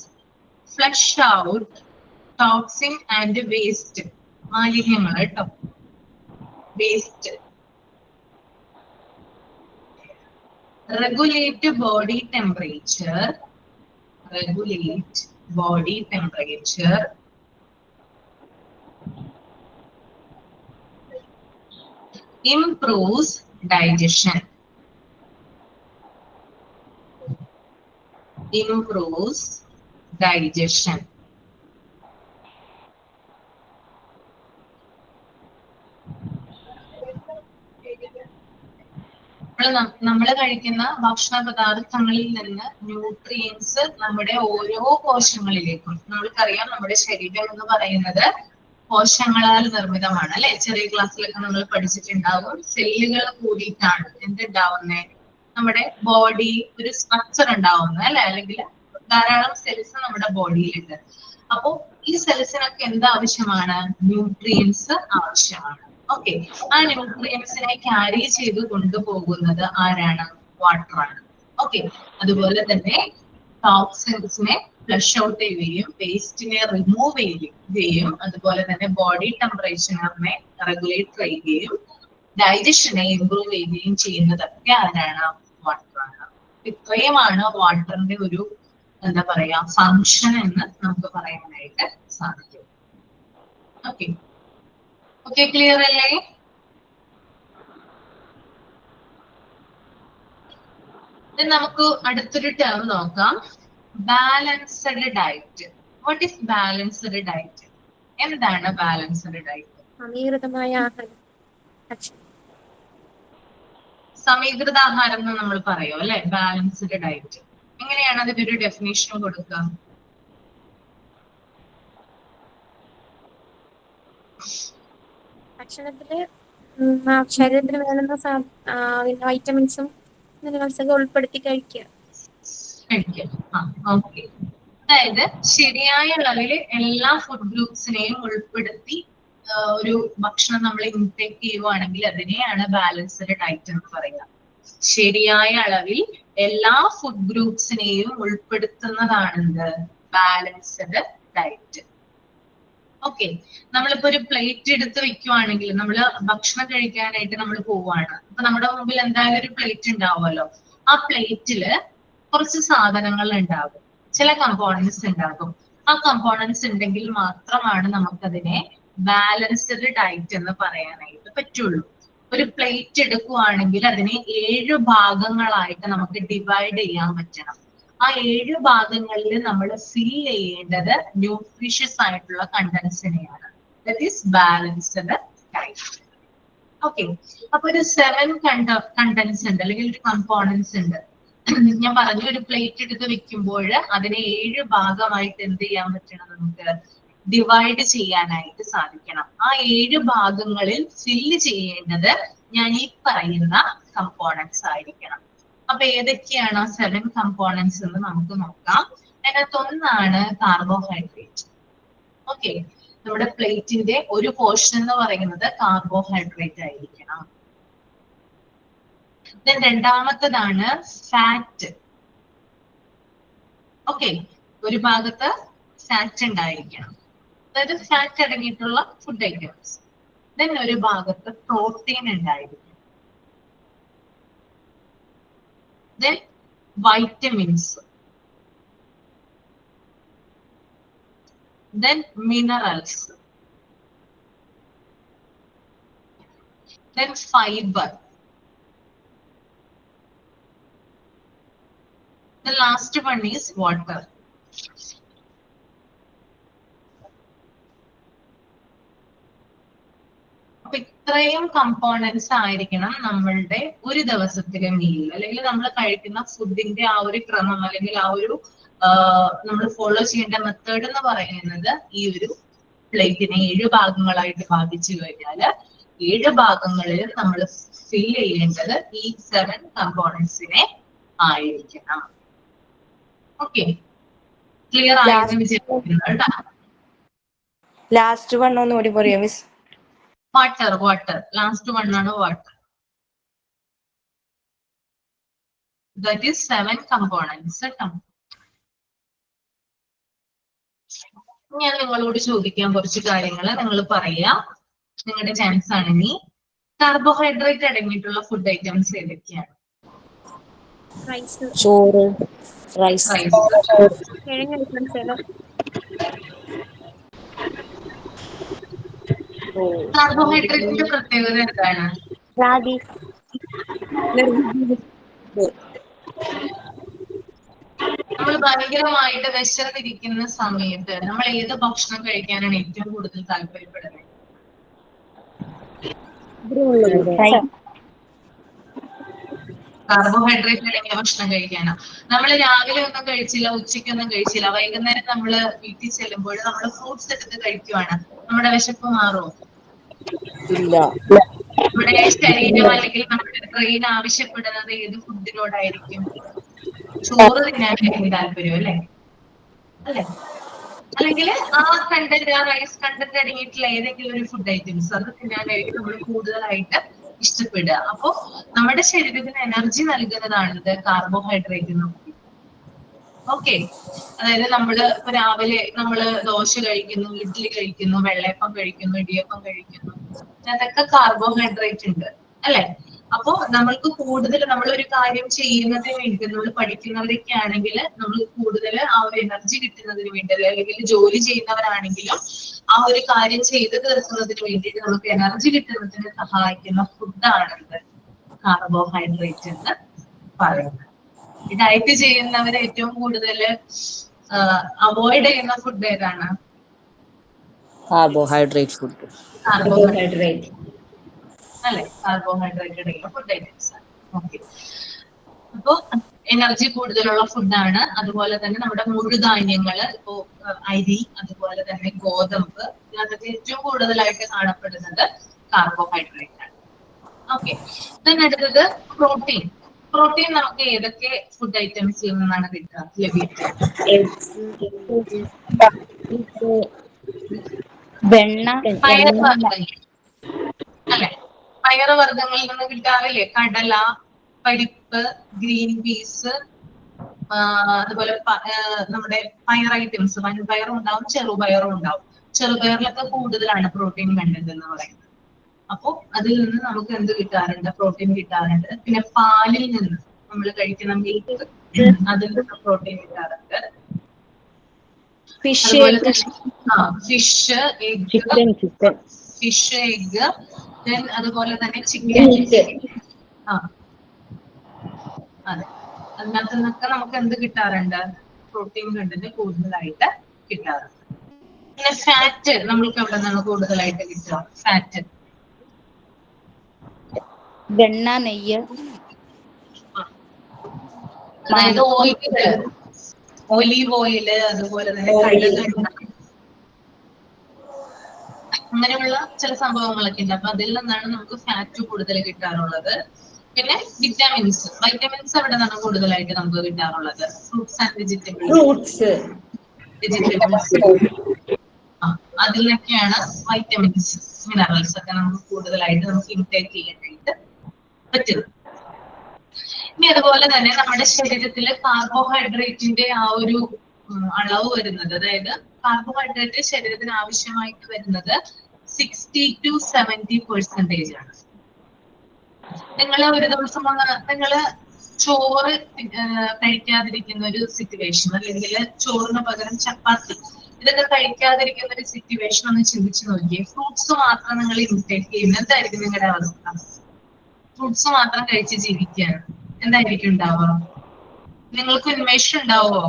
Flush out toxin and waste. മാലിന്യങ്ങൾ കേട്ടോ, waste. Regulate body temperature. Regulate body temperature. Improves digestion. Improves digestion. നമ്മൾ കഴിക്കുന്ന ഭക്ഷണ പദാർത്ഥങ്ങളിൽ നിന്ന് ന്യൂട്രിയൻസ് നമ്മുടെ ഓരോ കോശങ്ങളിലേക്കും, നമ്മൾക്കറിയാം നമ്മുടെ ശരീരം എന്ന് പറയുന്നത് കോശങ്ങളാൽ നിർമ്മിതമാണ് അല്ലെ? ചെറിയ ക്ലാസ്സിലൊക്കെ നമ്മൾ പഠിച്ചിട്ടുണ്ടാവും. സെല്ലുകൾ കൂടിയിട്ടാണ് എന്തുണ്ടാവുന്നത്, നമ്മുടെ ബോഡി ഒരു സ്ട്രക്ചർ ഉണ്ടാവുന്നത് അല്ലെ? അല്ലെങ്കിൽ ധാരാളം സെൽസ് നമ്മുടെ ബോഡിയിലുണ്ട്. അപ്പോ ഈ സെൽസിനൊക്കെ എന്ത് ആവശ്യമാണ്, ന്യൂട്രിയൻസ് ആവശ്യമാണ്. ഓക്കെ, ആ ന്യൂട്രിയൻസിനെ ക്യാരി ചെയ്ത് കൊണ്ടുപോകുന്നത് ആരാണ്, വാട്ടർ ആണ്. ഓക്കെ, അതുപോലെ തന്നെ ടോക്സിൻസിനെ ഫ്ലഷ് ഔട്ട് ചെയ്യുകയും വേസ്റ്റിനെ റിമൂവ് ചെയ്യുകയും അതുപോലെ തന്നെ ബോഡി ടെമ്പറേച്ചറിനെ റെഗുലേറ്റ് ചെയ്യുകയും ഡൈജഷനെ ഇംപ്രൂവ് ചെയ്യുകയും ചെയ്യുന്നതൊക്കെ ആരാണ്, വാട്ടർ ആണ്. ഇത്രയുമാണ് വാട്ടറിന്റെ ഒരു എന്താ പറയാ ഫങ്ഷൻ എന്ന് നമുക്ക് പറയാനായിട്ട് സാധിക്കും. ഓക്കെ, ഓക്കെ, ക്ലിയർ അല്ലേ? നമുക്ക് അടുത്തൊരു ടേം നോക്കാം, balanced diet. What is balanced diet? എന്താണ് ബാലൻസ്ഡ് ഡയറ്റ്? സമീകൃതമായ ആഹാരം. സമീകൃത ആഹാരം എന്ന് നമ്മൾ പറയും അല്ലെ, ബാലൻസ്ഡ് ഡയറ്റ്. എങ്ങനെയാണ് അതിന്റെ ഒരു ഡെഫിനേഷൻ കൊടുക്കുക? ഭക്ഷണത്തില് ശരീരത്തിന് വേണ്ടുന്ന വൈറ്റമിൻസും മിനറൽസ് ഒക്കെ ഉൾപ്പെടുത്തി കഴിക്കുക. ഓക്കെ. അതായത് ശരിയായ അളവിൽ എല്ലാ ഫുഡ് ഗ്രൂപ്പ്സിനെയും ഉൾപ്പെടുത്തി ഒരു ഭക്ഷണം നമ്മൾ ഇൻടേക്ക് ചെയ്യുവാണെങ്കിൽ അതിനെയാണ് ബാലൻസ്ഡ് ഡയറ്റ് എന്ന് പറയുക. ശരിയായ അളവിൽ എല്ലാ ഫുഡ് ഗ്രൂപ്പ്സിനെയും ഉൾപ്പെടുത്തുന്നതാണ് ബാലൻസ്ഡ് ഡയറ്റ്. ഓക്കെ. നമ്മളിപ്പോ ഒരു പ്ലേറ്റ് എടുത്ത് വെക്കുവാണെങ്കിൽ, നമ്മൾ ഭക്ഷണം കഴിക്കാനായിട്ട് നമ്മൾ പോവാണ്. അപ്പൊ നമ്മുടെ മുമ്പിൽ എന്തായാലും ഒരു പ്ലേറ്റ് ഉണ്ടാവുമല്ലോ. ആ പ്ലേറ്റില് കുറച്ച് സാധനങ്ങൾ ഉണ്ടാകും, ചില കമ്പോണൻസ് ഉണ്ടാകും. ആ കമ്പോണൻസ് ഉണ്ടെങ്കിൽ മാത്രമാണ് നമുക്കതിനെ ബാലൻസ്ഡ് ഡയറ്റ് എന്ന് പറയാനായിട്ട് പറ്റുള്ളൂ. ഒരു പ്ലേറ്റ് എടുക്കുവാണെങ്കിൽ അതിനെ 7 ഭാഗങ്ങളായിട്ട് നമുക്ക് ഡിവൈഡ് ചെയ്യാൻ പറ്റണം. ആ 7 ഭാഗങ്ങളിൽ നമ്മൾ ഫിൽ ചെയ്യേണ്ടത് ന്യൂട്രീഷ്യസ് ആയിട്ടുള്ള കണ്ടന്റ്സിനെയാണ്. That is balanced diet. Okay. അപ്പൊ ഒരു 7 കണ്ടന്റ്സ് ഉണ്ട്, അല്ലെങ്കിൽ ഒരു കമ്പോണൻസ് ഉണ്ട്. ഞാൻ പറഞ്ഞു, ഒരു പ്ലേറ്റ് എടുത്ത് വെക്കുമ്പോൾ അതിനെ 7 ഭാഗമായിട്ട് എന്ത് ചെയ്യാൻ പറ്റണം, നമുക്ക് ഡിവൈഡ് ചെയ്യാനായിട്ട് സാധിക്കണം. ആ 7 ഭാഗങ്ങളിൽ ഫില്ല് ചെയ്യേണ്ടത് ഞാൻ ഈ പറയുന്ന കമ്പോണൻസ് ആയിരിക്കണം. അപ്പൊ ഏതൊക്കെയാണ് 7 കമ്പോണൻസ് എന്ന് നമുക്ക് നോക്കാം. അതിനകത്ത് ഒന്നാണ് കാർബോഹൈഡ്രേറ്റ്. ഓക്കെ. നമ്മുടെ പ്ലേറ്റിന്റെ ഒരു പോർഷൻ എന്ന് പറയുന്നത് കാർബോഹൈഡ്രേറ്റ് ആയിരിക്കണം. രണ്ടാമത്തതാണ് ഫാറ്റ്. ഓക്കെ. ഒരു ഭാഗത്ത് ഫാറ്റ് ഉണ്ടായിരിക്കണം, അതായത് ഫാറ്റ് അടങ്ങിയിട്ടുള്ള ഫുഡ് ഐറ്റംസ്. ദെൻ ഒരു ഭാഗത്ത് പ്രോട്ടീൻ ഉണ്ടായിരിക്കും. Then vitamins, then minerals, then fibre. The last one is water. അപ്പൊ ഇത്രയും കമ്പോണൻസ് ആയിരിക്കണം നമ്മളുടെ ഒരു ദിവസത്തിലെ മീൽ, അല്ലെങ്കിൽ നമ്മൾ കഴിക്കുന്ന ഫുഡിന്റെ ആ ഒരു ക്രമം, അല്ലെങ്കിൽ ആ ഒരു നമ്മൾ ഫോളോ ചെയ്യേണ്ട മെത്തേഡ് എന്ന് പറയുന്നത്. ഈ ഒരു പ്ലേറ്റിനെ 7 ഭാഗങ്ങളായിട്ട് ഭാഗിച്ചു കഴിഞ്ഞാൽ 7 ഭാഗങ്ങളിൽ നമ്മൾ ഫിൽ ചെയ്യേണ്ടത് ഈ 7 കമ്പോണൻസിനെ ആയിരിക്കണം. ഓക്കെ. ക്ലിയർ ആയെന്ന് വിചാരിക്കുന്നു കേട്ടോ. ലാസ്റ്റ് വൺ ഒന്നുകൂടി പറയാം മിസ്. വാട്ടർ ലാസ്റ്റ് വൺ ആണ് വാട്ടർ. ദാറ്റ് ഈസ് 7 കമ്പോണൻസ് കേട്ടോ. ഞാൻ നിങ്ങളോട് ചോദിക്കാൻ കുറച്ച് കാര്യങ്ങൾ, നിങ്ങൾ പറയാ, നിങ്ങളുടെ ചാൻസ് ആണ്. ഇനി കാർബോഹൈഡ്രേറ്റ് അടങ്ങിയിട്ടുള്ള ഫുഡ് ഐറ്റംസ് ഏതൊക്കെയാണ്? ചോറ്, റൈസ്, കാർബോഹൈഡ്രേറ്റിന്റെ പ്രത്യേകത എന്താണ്? റാഗി, നമ്മൾ ഭയങ്കരമായിട്ട് വിശന്നിരിക്കുന്ന സമയത്ത് നമ്മൾ ഏത് ഭക്ഷണം കഴിക്കാനാണ് ഏറ്റവും കൂടുതൽ താല്പര്യപ്പെടുന്നത്? കാർബോഹൈഡ്രേറ്റ് അടങ്ങിയ ഭക്ഷണം കഴിക്കാനോ? നമ്മൾ രാവിലെ ഒന്നും കഴിച്ചില്ല, ഉച്ചയ്ക്കൊന്നും കഴിച്ചില്ല, വൈകുന്നേരം നമ്മൾ വീട്ടിൽ ചെല്ലുമ്പോൾ നമ്മൾ ഫ്രൂട്ട്സ് എടുത്ത് കഴിക്കുവാണ്, നമ്മുടെ വിശപ്പ് മാറുമോ? ഇല്ല. നമ്മുടെ ശരീരം അല്ലെങ്കിൽ നമ്മുടെ ബ്രെയിൻ ആവശ്യപ്പെടുന്നത് ഏത് ഫുഡിനോടായിരിക്കും? ചോറ് തിന്നാനായിരിക്കും താല്പര്യം അല്ലെ? അല്ലെ? അല്ലെങ്കിൽ ആ കണ്ടന്റ്, ആ റൈസ് കണ്ടന്റ് അടങ്ങിയിട്ടുള്ള ഏതെങ്കിലും ഒരു ഫുഡ് ഐറ്റംസ് അത് തിന്നാനായിരിക്കും നമ്മൾ കൂടുതലായിട്ട് ഇഷ്ടപ്പെടുക. അപ്പോ നമ്മുടെ ശരീരത്തിന് എനർജി നൽകുന്നതാണിത് കാർബോഹൈഡ്രേറ്റ് എന്ന് പറയുന്നത്. ഓക്കെ. അതായത് നമ്മള് ഇപ്പൊ രാവിലെ നമ്മള് ദോശ കഴിക്കുന്നു, ഇഡ്ഡലി കഴിക്കുന്നു, വെള്ളയപ്പം കഴിക്കുന്നു, ഇടിയപ്പം കഴിക്കുന്നു, അതൊക്കെ കാർബോഹൈഡ്രേറ്റ് ഉണ്ട് അല്ലെ? അപ്പോ നമ്മൾക്ക് കൂടുതൽ നമ്മളൊരു കാര്യം ചെയ്യുന്നതിന് വേണ്ടി, നമ്മൾ പഠിക്കുന്നവരൊക്കെ ആണെങ്കിൽ നമ്മൾ കൂടുതൽ ആ ഒരു എനർജി കിട്ടുന്നതിന് വേണ്ടി, അല്ലെങ്കിൽ ജോലി ചെയ്യുന്നവരാണെങ്കിലും ആ ഒരു കാര്യം ചെയ്ത് തീർക്കുന്നതിന് വേണ്ടിയിട്ട് നമുക്ക് എനർജി കിട്ടുന്നതിന് സഹായിക്കുന്ന ഫുഡാണിത് കാർബോഹൈഡ്രേറ്റ് എന്ന് പറയുന്നത്. ഡയറ്റ് ചെയ്യുന്നവർ ഏറ്റവും കൂടുതൽ അവോയ്ഡ് ചെയ്യുന്ന ഫുഡ് ഏതാണ്? Carbohydrate food. കാർബോഹൈഡ്രേറ്റ് അല്ലെ? Carbohydrate food items. ഓക്കെ. അപ്പോ എനർജി കൂടുതലുള്ള ഫുഡാണ്. അതുപോലെ തന്നെ നമ്മുടെ മുഴുധാന്യങ്ങള്, ഇപ്പോ അരി, അതുപോലെ തന്നെ ഗോതമ്പ്, ഇതിനകത്ത് ഏറ്റവും കൂടുതലായിട്ട് കാണപ്പെടുന്നത് കാർബോഹൈഡ്രേറ്റ് ആണ്. ഓക്കെ. അടുത്തത് പ്രോട്ടീൻ. പ്രോട്ടീൻ നമുക്ക് ഏതൊക്കെ ഫുഡ് ഐറ്റംസിൽ നിന്നാണ് ലഭിക്കുക? വെണ്ണ, പയറുവർഗ്ഗങ്ങൾ അല്ലെ? പയറുവർഗ്ഗങ്ങളിൽ നിന്ന് കിട്ടാറില്ലേ? കടല, പരിപ്പ്, ഗ്രീൻ പീസ്, അതുപോലെ നമ്മുടെ പയർ ഐറ്റംസ്, വൻപയറും ഉണ്ടാവും, ചെറുപയറും ഉണ്ടാവും. ചെറുപയറിലൊക്കെ കൂടുതലാണ് പ്രോട്ടീൻ കണ്ടന്റ് എന്ന് പറയുന്നത്. അപ്പോ അതിൽ നിന്ന് നമുക്ക് എന്ത് കിട്ടാറുണ്ട്? പ്രോട്ടീൻ കിട്ടാറുണ്ട്. പിന്നെ പാലിൽ നിന്ന് നമ്മൾ കഴിക്കുന്ന മിൽക്ക്, അതിൽ നിന്ന് പ്രോട്ടീൻ കിട്ടാറുണ്ട്. അതുപോലെ തന്നെ ഫിഷ്, എഗ്, അതുപോലെ തന്നെ ചിക്കൻ. അതെ, അതിനകത്ത് നിന്നൊക്കെ നമുക്ക് എന്ത് കിട്ടാറുണ്ട്? പ്രോട്ടീൻ കണ്ടന്റ് കൂടുതലായിട്ട് കിട്ടാറുണ്ട്. പിന്നെ ഫാറ്റ് നമ്മൾക്ക് എവിടെ നിന്നാണ് കൂടുതലായിട്ട് കിട്ടുക? ഫാറ്റ്, വെണ്ണ, നെയ്യ്, അതായത് ഓയില്, ഒലീവ് ഓയില്, അതുപോലെ തന്നെ കടുകെണ്ണ, അങ്ങനെയുള്ള ചില സംഭവങ്ങളൊക്കെ ഉണ്ട്. അപ്പൊ അതിൽ നിന്നാണ് നമുക്ക് ഫാറ്റ് കൂടുതൽ കിട്ടാറുള്ളത്. പിന്നെ വിറ്റാമിൻസ്, വൈറ്റമിൻസ് എവിടെ നിന്നാണ് കൂടുതലായിട്ട് നമുക്ക് കിട്ടാറുള്ളത്? Fruits and vegetables. അതിൽ നിന്നൊക്കെയാണ് വൈറ്റമിൻസ്, മിനറൽസ് ഒക്കെ നമുക്ക് കൂടുതലായിട്ട് നമുക്ക് ഇൻടേക്ക് ചെയ്യാനായിട്ട് പറ്റുന്നത്. ഇനി അതുപോലെ തന്നെ നമ്മുടെ ശരീരത്തിൽ കാർബോഹൈഡ്രേറ്റിന്റെ ആ ഒരു അളവ് വരുന്നത്, അതായത് കാർബോഹൈഡ്രേറ്റ് ശരീരത്തിന് ആവശ്യമായിട്ട് വരുന്നത് 60 to 70% ആണ്. നിങ്ങള് ഒരു ദിവസം നിങ്ങള് ചോറ് കഴിക്കാതിരിക്കുന്ന ഒരു സിറ്റുവേഷൻ, അല്ലെങ്കിൽ ചോറിന് പകരം ചപ്പാത്തി, ഇതൊക്കെ കഴിക്കാതിരിക്കുന്ന ഒരു സിറ്റുവേഷൻ ഒന്ന് ചിന്തിച്ചു നോക്കിയേ. ഫ്രൂട്ട്സ് മാത്രം നിങ്ങൾ ഇൻടേക്ക് ചെയ്യുന്നത്, എന്തായിരിക്കും നിങ്ങളുടെ അവസ്ഥ? ഫ്രൂട്ട്സ് മാത്രം കഴിച്ച് ജീവിക്കുകയാണ്, എന്തായിരിക്കും ഉണ്ടാവുക? നിങ്ങൾക്ക് ഉന്മേഷം ഉണ്ടാവോ?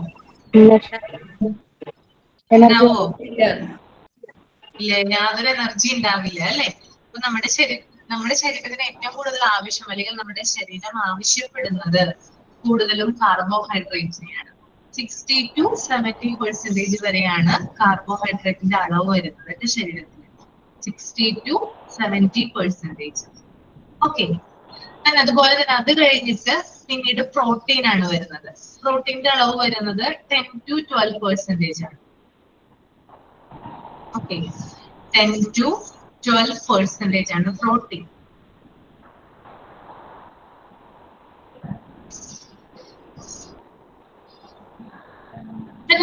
ഉണ്ടാവോ? ഇല്ല, യാതൊരു എനർജി ഉണ്ടാവില്ല അല്ലെ? അപ്പൊ നമ്മുടെ ശരീരത്തിന് ഏറ്റവും കൂടുതൽ ആവശ്യം, അല്ലെങ്കിൽ നമ്മുടെ ശരീരം ആവശ്യപ്പെടുന്നത് കൂടുതലും കാർബോഹൈഡ്രേറ്റിനെയാണ്. 60 to 70% വരെയാണ് കാർബോഹൈഡ്രേറ്റിന്റെ അളവ് വരുന്നത് ശരീരത്തിൽ. 60 to 70%. ഓക്കെ. അതുപോലെ തന്നെ അത് കഴിഞ്ഞിട്ട് പിന്നീട് പ്രോട്ടീൻ ആണ് വരുന്നത്. പ്രോട്ടീന്റെ അളവ് വരുന്നത് 10 to 12% ആണ്. ഓക്കെ, 10 to 12% ആണ് പ്രോട്ടീൻ.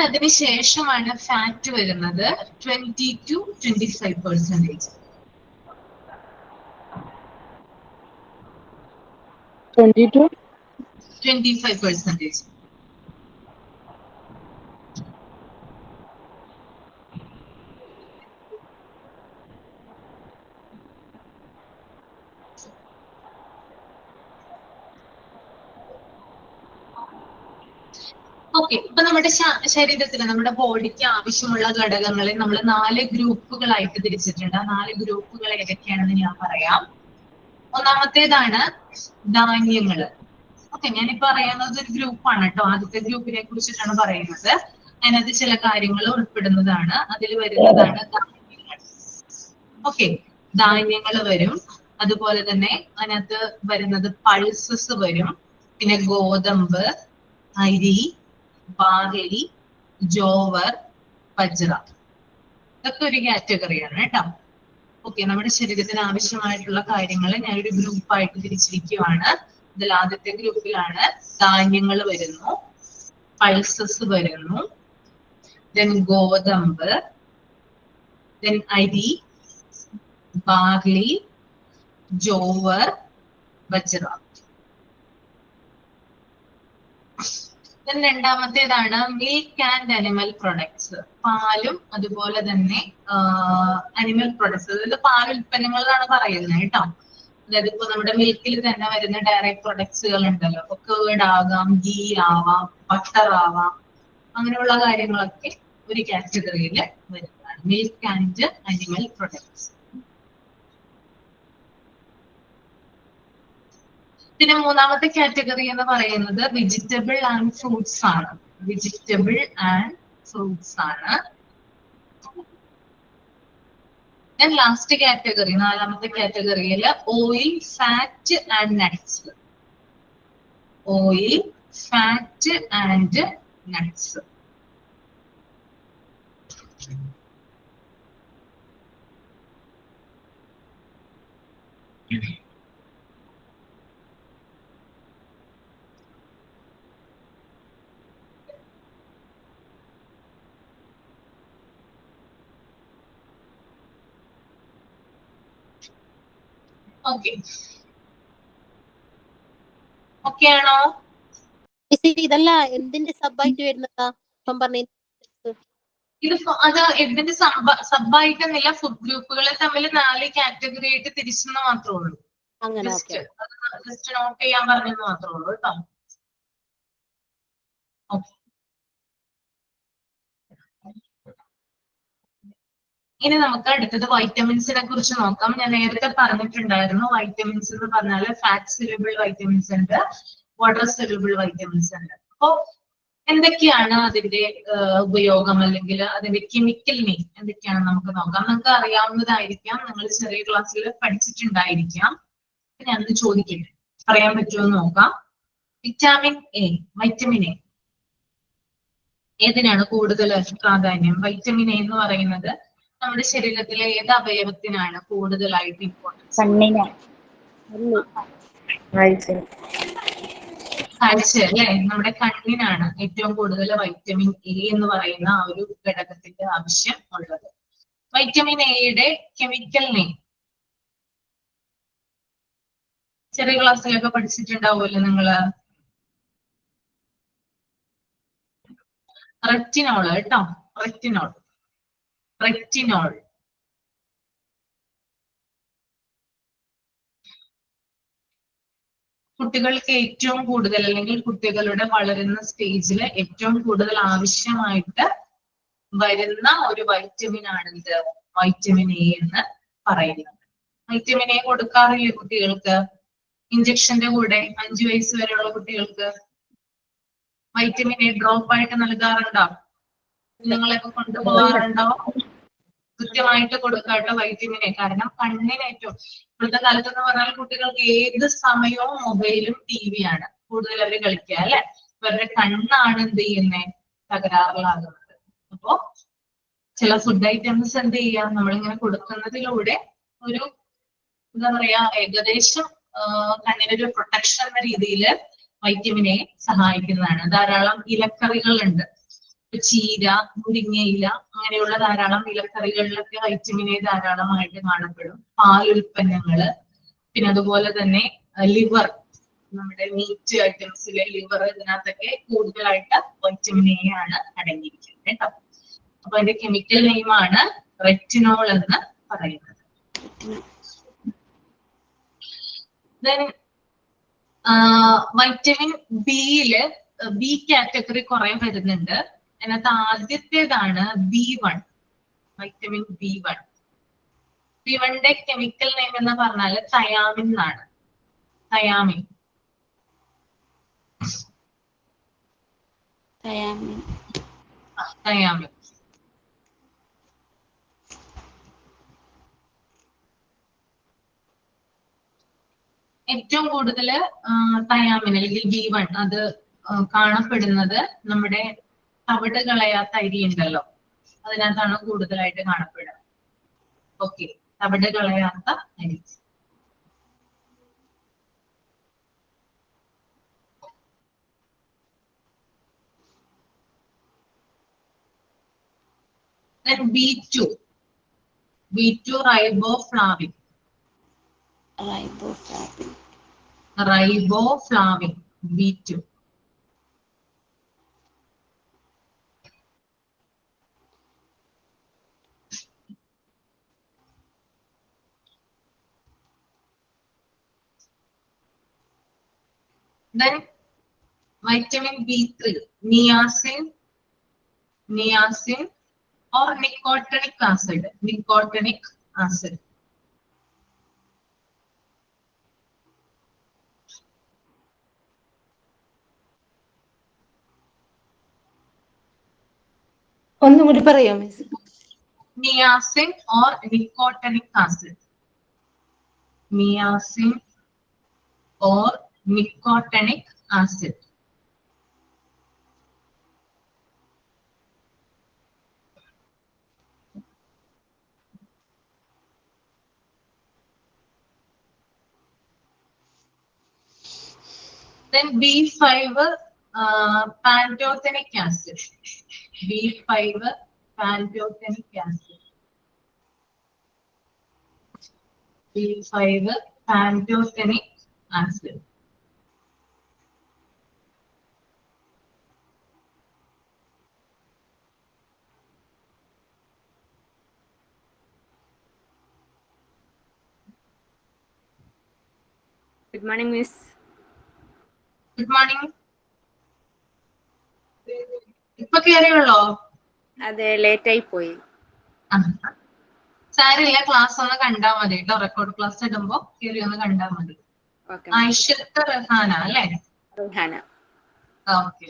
അതിനുശേഷമാണ് ഫാറ്റ് വരുന്നത് 20 to 25%. 20 to 25%. ഓക്കെ. ഇപ്പൊ നമ്മുടെ ശരീരത്തിൽ, നമ്മുടെ ബോഡിക്ക് ആവശ്യമുള്ള ഘടകങ്ങളെ നമ്മൾ 4 ഗ്രൂപ്പുകളായിട്ട് തിരിച്ചിട്ടുണ്ട്. ആ 4 ഗ്രൂപ്പുകൾ ഏതൊക്കെയാണെന്ന് ഞാൻ പറയാം. ഒന്നാമത്തേതാണ് ധാന്യങ്ങള്. ഓക്കെ, ഞാനിപ്പോ പറയുന്നത് ഒരു ഗ്രൂപ്പാണ് കേട്ടോ. ആദ്യത്തെ ഗ്രൂപ്പിനെ കുറിച്ചിട്ടാണ് പറയുന്നത്. അതിനകത്ത് ചില കാര്യങ്ങൾ ഉൾപ്പെടുന്നതാണ്. അതിൽ വരുന്നതാണ് ധാന്യങ്ങൾ. ഓക്കെ, ധാന്യങ്ങൾ വരും. അതുപോലെ തന്നെ അതിനകത്ത് വരുന്നത് പൾസസ് വരും. പിന്നെ ഗോതമ്പ്, അരി, ബാർലി, ജോവർ, ബജ്റ, ഇതൊക്കെ ഒരു കാറ്റഗറിയാണ് കേട്ടോ. ഓക്കെ, നമ്മുടെ ശരീരത്തിന് ആവശ്യമായിട്ടുള്ള കാര്യങ്ങൾ ഞാനൊരു ഗ്രൂപ്പായിട്ട് തിരിച്ചിരിക്കുകയാണ്. ഇതിൽ ആദ്യത്തെ ഗ്രൂപ്പിലാണ് ധാന്യങ്ങൾ വരുന്നു, പൾസസ് വരുന്നു, ദെൻ ഗോതമ്പ്, ദെൻ അരി, ബാർലി, ജോവർ, ബജ്റ. രണ്ടാമത്തേതാണ് മിൽക്ക് ആൻഡ് അനിമൽ പ്രൊഡക്ട്സ്. പാലും അതുപോലെ തന്നെ അനിമൽ പ്രൊഡക്ട്സ്, അതായത് പാൽ ഉൽപ്പന്നങ്ങൾ എന്നാണ് പറയുന്നത് കേട്ടോ. അതായത് ഇപ്പൊ നമ്മുടെ മിൽക്കിൽ തന്നെ വരുന്ന ഡയറക്റ്റ് പ്രൊഡക്ട്സുകൾ ഉണ്ടല്ലോ. ഇപ്പൊ കേർഡ് ആവാം, ഗീ ആവാം, ബട്ടർ ആവാം, അങ്ങനെയുള്ള കാര്യങ്ങളൊക്കെ ഒരു കാറ്റഗറിയിൽ വരുന്നതാണ് മിൽക്ക് ആൻഡ് അനിമൽ പ്രൊഡക്ട്സ്. പിന്നെ മൂന്നാമത്തെ കാറ്റഗറി എന്ന് പറയുന്നത് വെജിറ്റബിൾ ആൻഡ് ഫ്രൂട്ട്സ് ആണ്. വെജിറ്റബിൾ ആൻഡ് ഫ്രൂട്ട്സ് ആണ്. ലാസ്റ്റ് കാറ്റഗറി, നാലാമത്തെ കാറ്റഗറിയിൽ oil, fat and nuts. Oil, fat and nuts. Okay, okay ആണോ? ഇതല്ല എന്തിന്റെ സബായിട്ട് വരുന്നതാ ഇപ്പം പറഞ്ഞ? ഇത് അത് എന്തിന്റെ സബായിട്ടെന്നില്ല, ഫുഡ് ഗ്രൂപ്പുകളെ തമ്മിൽ 4 കാറ്റഗറി ആയിട്ട് തിരിച്ചെന്ന് മാത്രമേ ഉള്ളൂ. അങ്ങനെ ജസ്റ്റ് നോട്ട് ചെയ്യാൻ പറഞ്ഞെന്ന് മാത്രമേ ഉള്ളൂ കേട്ടോ. ഇനി നമുക്ക് അടുത്തത് വൈറ്റമിൻസിനെ കുറിച്ച് നോക്കാം. ഞാൻ നേരത്തെ പറഞ്ഞിട്ടുണ്ടായിരുന്നു, വൈറ്റമിൻസ് എന്ന് പറഞ്ഞാൽ ഫാറ്റ് സൊല്യൂബിൾ വൈറ്റമിൻസ് ഉണ്ട്, വാട്ടർ സൊല്യൂബിൾ വൈറ്റമിൻസ് ഉണ്ട്. അപ്പോ എന്തൊക്കെയാണ് അതിന്റെ ഉപയോഗം അല്ലെങ്കിൽ അതിന്റെ കെമിക്കൽ നെയിം എന്തൊക്കെയാണെന്ന് നമുക്ക് നോക്കാം. നിങ്ങൾക്ക് അറിയാവുന്നതായിരിക്കാം, നിങ്ങൾ ചെറിയ ക്ലാസ്സിൽ പഠിച്ചിട്ടുണ്ടായിരിക്കാം. ഞാനൊന്ന് ചോദിക്കട്ടെ, പറയാൻ പറ്റുമോ എന്ന് നോക്കാം. വിറ്റാമിൻ എ, വൈറ്റമിൻ എ ഏതിനാണ് കൂടുതൽ പ്രാധാന്യം? വൈറ്റമിൻ എ എന്ന് പറയുന്നത് നമ്മുടെ ശരീരത്തിലെ ഏത് അവയവത്തിനാണ് കൂടുതലായിട്ട് ഇമ്പോർട്ടൻസ്? കാഴ്ച അല്ലെ? നമ്മുടെ കണ്ണിനാണ് ഏറ്റവും കൂടുതൽ വൈറ്റമിൻ എ എന്ന് പറയുന്ന ആ ഒരു ഘടകത്തിന്റെ ആവശ്യം ഉള്ളത്. വൈറ്റമിൻ എയുടെ കെമിക്കൽ നെയിം ചെറിയ ക്ലാസ്സിലൊക്കെ പഠിച്ചിട്ടുണ്ടാവുമല്ലോ നിങ്ങള്. റെറ്റിനോൾ കേട്ടോ, റെറ്റിനോൾ. റെറ്റിനോൾ കുട്ടികൾക്ക് ഏറ്റവും കൂടുതൽ അല്ലെങ്കിൽ കുട്ടികളുടെ വളരുന്ന സ്റ്റേജിൽ ഏറ്റവും കൂടുതൽ ആവശ്യമായിട്ട് വരുന്ന ഒരു വൈറ്റമിൻ ആണ് ഇത്, വൈറ്റമിൻ എ എന്ന് പറയുന്നത്. വൈറ്റമിൻ എ കൊടുക്കാറില്ലേ കുട്ടികൾക്ക്? ഇഞ്ചക്ഷന്റെ കൂടെ 5 വയസ്സ് വരെയുള്ള കുട്ടികൾക്ക് വൈറ്റമിൻ എ ഡ്രോപ്പ് ആയിട്ട് നൽകാറുണ്ടോ? നിങ്ങളൊക്കെ കൊണ്ടുപോകാറുണ്ടോ? കൃത്യമായിട്ട് കൊടുക്കാട്ടോ വൈറ്റമിൻ എ. കാരണം കണ്ണിന് ഏറ്റവും ഇപ്പോഴത്തെ കാലത്ത് എന്ന് പറഞ്ഞാൽ കുട്ടികൾക്ക് ഏത് സമയവും മൊബൈലും ടിവിയാണ് കൂടുതൽ അവർ കളിക്കുക അല്ലെ. ഇവരുടെ കണ്ണാണ് എന്ത് ചെയ്യുന്നത്, തകരാറിലാകുന്നത്. അപ്പോ ചില ഫുഡ് ഐറ്റംസ് എന്ത് ചെയ്യാം, നമ്മളിങ്ങനെ കൊടുക്കുന്നതിലൂടെ ഒരു എന്താ പറയാ, ഏകദേശം കണ്ണിനൊരു പ്രൊട്ടക്ഷൻ എന്ന രീതിയിൽ വൈറ്റമിൻ എ സഹായിക്കുന്നതാണ്. ധാരാളം ഇലക്കറികളുണ്ട്, ചീര, മുരിങ്ങയില, അങ്ങനെയുള്ള ധാരാളം ഇലക്കറികളിലൊക്കെ വൈറ്റമിൻ എ ധാരാളമായിട്ട് കാണപ്പെടും. പാലുൽപ്പന്നങ്ങള്, പിന്നെ അതുപോലെ തന്നെ ലിവർ, നമ്മുടെ മീറ്റ് ഐറ്റംസിലെ ലിവർ, ഇതിനകത്തൊക്കെ കൂടുതലായിട്ട് വൈറ്റമിൻ എ ആണ് അടങ്ങിയിരിക്കുന്നത് കേട്ടോ. അപ്പൊ അതിന്റെ കെമിക്കൽ നെയിമാണ് റെറ്റിനോൾ എന്ന് പറയുന്നത്. വൈറ്റമിൻ ബിയില് ബി കാറ്റഗറി കുറെ വരുന്നുണ്ട്. അതിനകത്ത് ആദ്യത്തേതാണ് B1, vitamin B1. B1ന്റെ chemical name എന്ന് പറഞ്ഞാൽ തയാമിൻ എന്നാണ്. തയാമിൻ. തയാമിൻ ഏറ്റവും കൂടുതൽ തയാമിൻ അല്ലെങ്കിൽ B1 അത് കാണപ്പെടുന്നത് നമ്മുടെ തവിട് കളയാത്ത അരി ഉണ്ടല്ലോ, അതിനകത്താണ് കൂടുതലായിട്ട് കാണപ്പെടുക. ഓക്കെ, തവിട് കളയാത്ത അരി. Then B2 riboflavin. Riboflavin B2. Then vitamin B3, niacin or nicotinic acid. Nicotinic acid. ഒന്നും കൂടി പറയാം miss. Niacin or nicotinic acid. Niacin or nicotinic acid. Then B5 pantothenic acid. B5 pantothenic acid. B5 pantothenic acid. Good morning, Miss. Good morning. ഇപ്പൊ കേറിയുള്ളോ? അതെ, ലേറ്റ് ആയി പോയി. സാരില്ല, ക്ലാസ് ഒന്ന് കണ്ടാ മതി കേട്ടോ. റെക്കോർഡ് ക്ലാസ് ഇടുമ്പോ കേറി ഒന്ന് കണ്ടാ മതി. ആയിഷത്ത് റഹാന അല്ലേ? Rahana. Okay.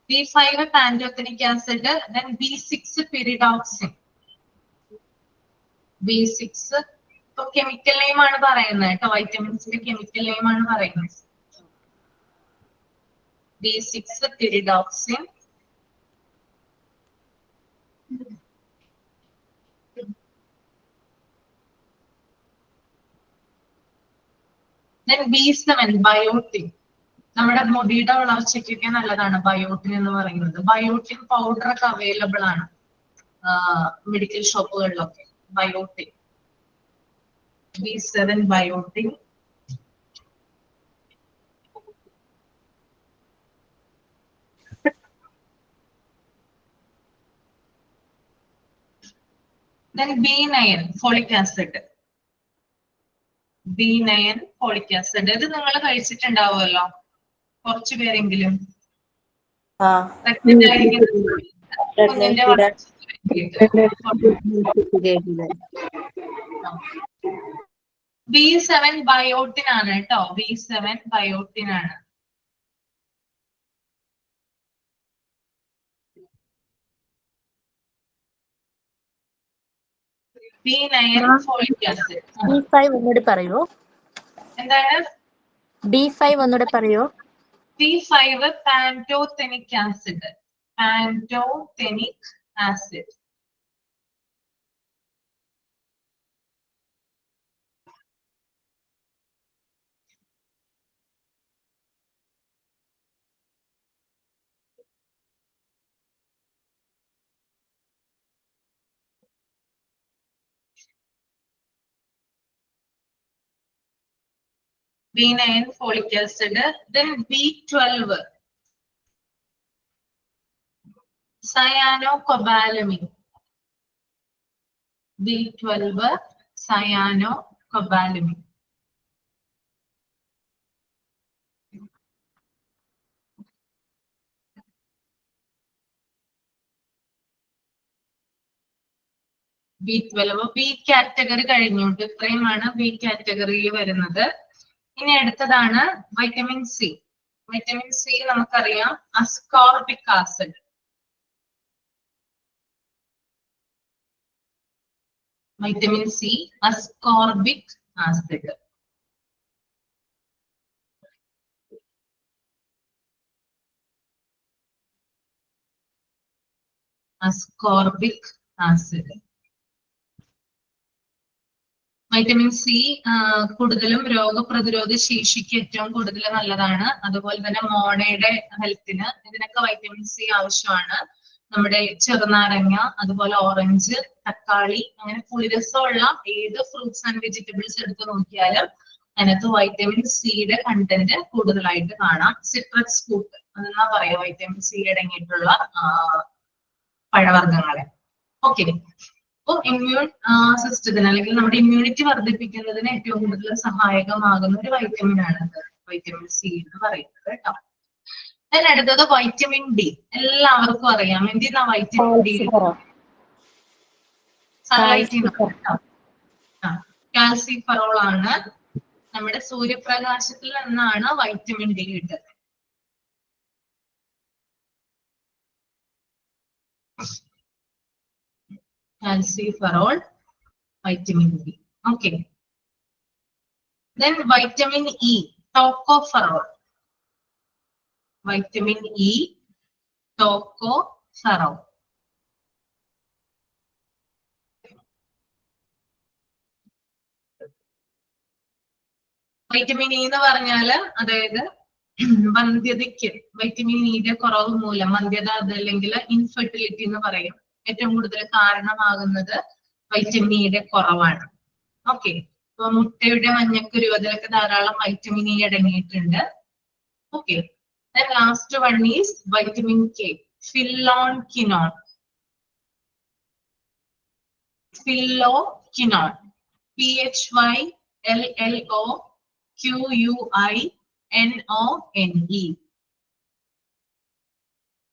B5 pantothenic acid, then B6 pyridoxine. B6 ഇപ്പൊ കെമിക്കൽ നെയിം ആണ് പറയുന്നത് കേട്ടോ. വൈറ്റമിൻസിന്റെ കെമിക്കൽ നെയിം ആണ് പറയുന്നത്. B6 pyridoxine. Then B7 biotin. നമ്മുടെ മുടിയുടെ വളർച്ചയ്ക്കൊക്കെ നല്ലതാണ് ബയോട്ടിൻ എന്ന് പറയുന്നത്. ബയോട്ടിൻ പൗഡർ ഒക്കെ അവൈലബിൾ ആണ് മെഡിക്കൽ ഷോപ്പുകളിലൊക്കെ. Biotin, B7 biotin. Then B9 folic acid. B9 folic acid. ഇത് നിങ്ങൾ കഴിച്ചിട്ടുണ്ടാവുമല്ലോ കുറച്ചു പേരെങ്കിലും. കുഞ്ഞിന്റെ B7 ബയോട്ടിൻ ആണ് കേട്ടോ. B7 ബയോട്ടിൻ ആണ്. B9 folic acid. B5 ഒന്നുകൂടി പറയോ? എന്താണ്? B5 ഒന്നുകൂടി പറയോ? B5 pantothenic acid. Pantothenic acid. B9 folic acid. Then B12 cyanocobalamin. B12 cyanocobalamin. B12 B category കഴിഞ്ഞുണ്ട്. ഇത്രയുമാണ് B കാറ്റഗറിയിൽ വരുന്നത്. ഇനി അടുത്തതാണ് വൈറ്റമിൻ സി. വൈറ്റമിൻ സി നമുക്കറിയാം ascorbic acid. Vitamin C ascorbic acid. Ascorbic acid. Vitamin C കൂടുതലും രോഗപ്രതിരോധ ശേഷിക്ക് ഏറ്റവും കൂടുതൽ നല്ലതാണ്. അതുപോലെ തന്നെ മോണയുടെ ഹെൽത്തിന് ഇതിനൊക്കെ വൈറ്റമിൻ സി ആവശ്യമാണ്. നമ്മുടെ ചെറുനാരങ്ങ, അതുപോലെ ഓറഞ്ച്, തക്കാളി, അങ്ങനെ പുളിരസമുള്ള ഏത് ഫ്രൂട്ട്സ് ആൻഡ് വെജിറ്റബിൾസ് എടുത്ത് നോക്കിയാലും അതിനകത്ത് വൈറ്റമിൻ സിയുടെ കണ്ടന്റ് കൂടുതലായിട്ട് കാണാം. സിട്രസ് ഫ്രൂട്ട് അതെന്നാ പറയാ വൈറ്റമിൻ സി അടങ്ങിയിട്ടുള്ള പഴവർഗ്ഗങ്ങളെ. ഓക്കെ. അപ്പോൾ ഇമ്മ്യൂൺ സിസ്റ്റത്തിന് അല്ലെങ്കിൽ നമ്മുടെ ഇമ്മ്യൂണിറ്റി വർദ്ധിപ്പിക്കുന്നതിന് ഏറ്റവും കൂടുതൽ സഹായകമാകുന്ന ഒരു വൈറ്റമിൻ ആണ് വൈറ്റമിൻ സി എന്ന് പറയുന്നത് കേട്ടോ. അടുത്തത് വൈറ്റമിൻ ഡി. എല്ലാവർക്കും അറിയാം എന്തിനാ വൈറ്റമിൻ ഡി? സൺലൈറ്റിൽ കാൽസിഫെറോൾ ആണ്. നമ്മുടെ സൂര്യപ്രകാശത്തിൽ നിന്നാണ് വൈറ്റമിൻ ഡി കിട്ടുന്നത്. Calciferol, vitamin D. Okay. Then vitamin E, tocopherol. Vitamin E, tocopherol. Vitamin E എന്ന് പറഞ്ഞാല് അതായത് വന്ധ്യതയ്ക്ക് വൈറ്റമിൻ ഇയുടെ കുറവ് മൂലം വന്ധ്യത അതല്ലെങ്കിൽ ഇൻഫെർട്ടിലിറ്റി എന്ന് പറയും. ഏറ്റവും കൂടുതൽ കാരണമാകുന്നത് വൈറ്റമിൻ ഇയുടെ കുറവാണ്. ഓക്കെ. അപ്പൊ മുട്ടയുടെ മഞ്ഞക്കുരു അതിലൊക്കെ ധാരാളം വൈറ്റമിൻ ഇ അടങ്ങിയിട്ടുണ്ട്. Okay. Last one is vitamin K, phylloquinone. Phylloquinone, PHYLLOQUINONE.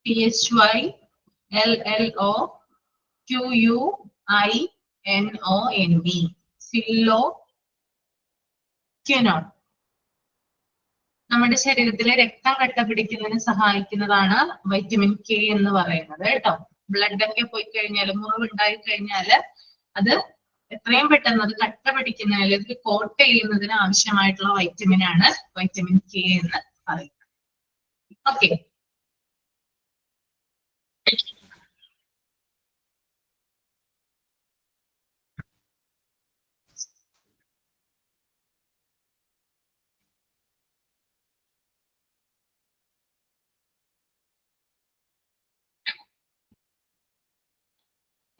PHYLLOQUINONE. Phylloquinone നമ്മുടെ ശരീരത്തിലെ രക്തം കട്ട പിടിക്കുന്നതിന് സഹായിക്കുന്നതാണ് വൈറ്റമിൻ കെ എന്ന് പറയുന്നത് കേട്ടോ. ബ്ലഡ് ഒക്കെ പോയി കഴിഞ്ഞാൽ, മുറിവ് ഉണ്ടായി കഴിഞ്ഞാല് അത് എത്രയും പെട്ടെന്ന് അത് കട്ട പിടിക്കുന്നതിന് അല്ലെങ്കിൽ കോട്ട് ചെയ്യുന്നതിന് ആവശ്യമായിട്ടുള്ള വൈറ്റമിൻ ആണ് വൈറ്റമിൻ കെ എന്ന് പറയുന്നത്. ഓക്കെ.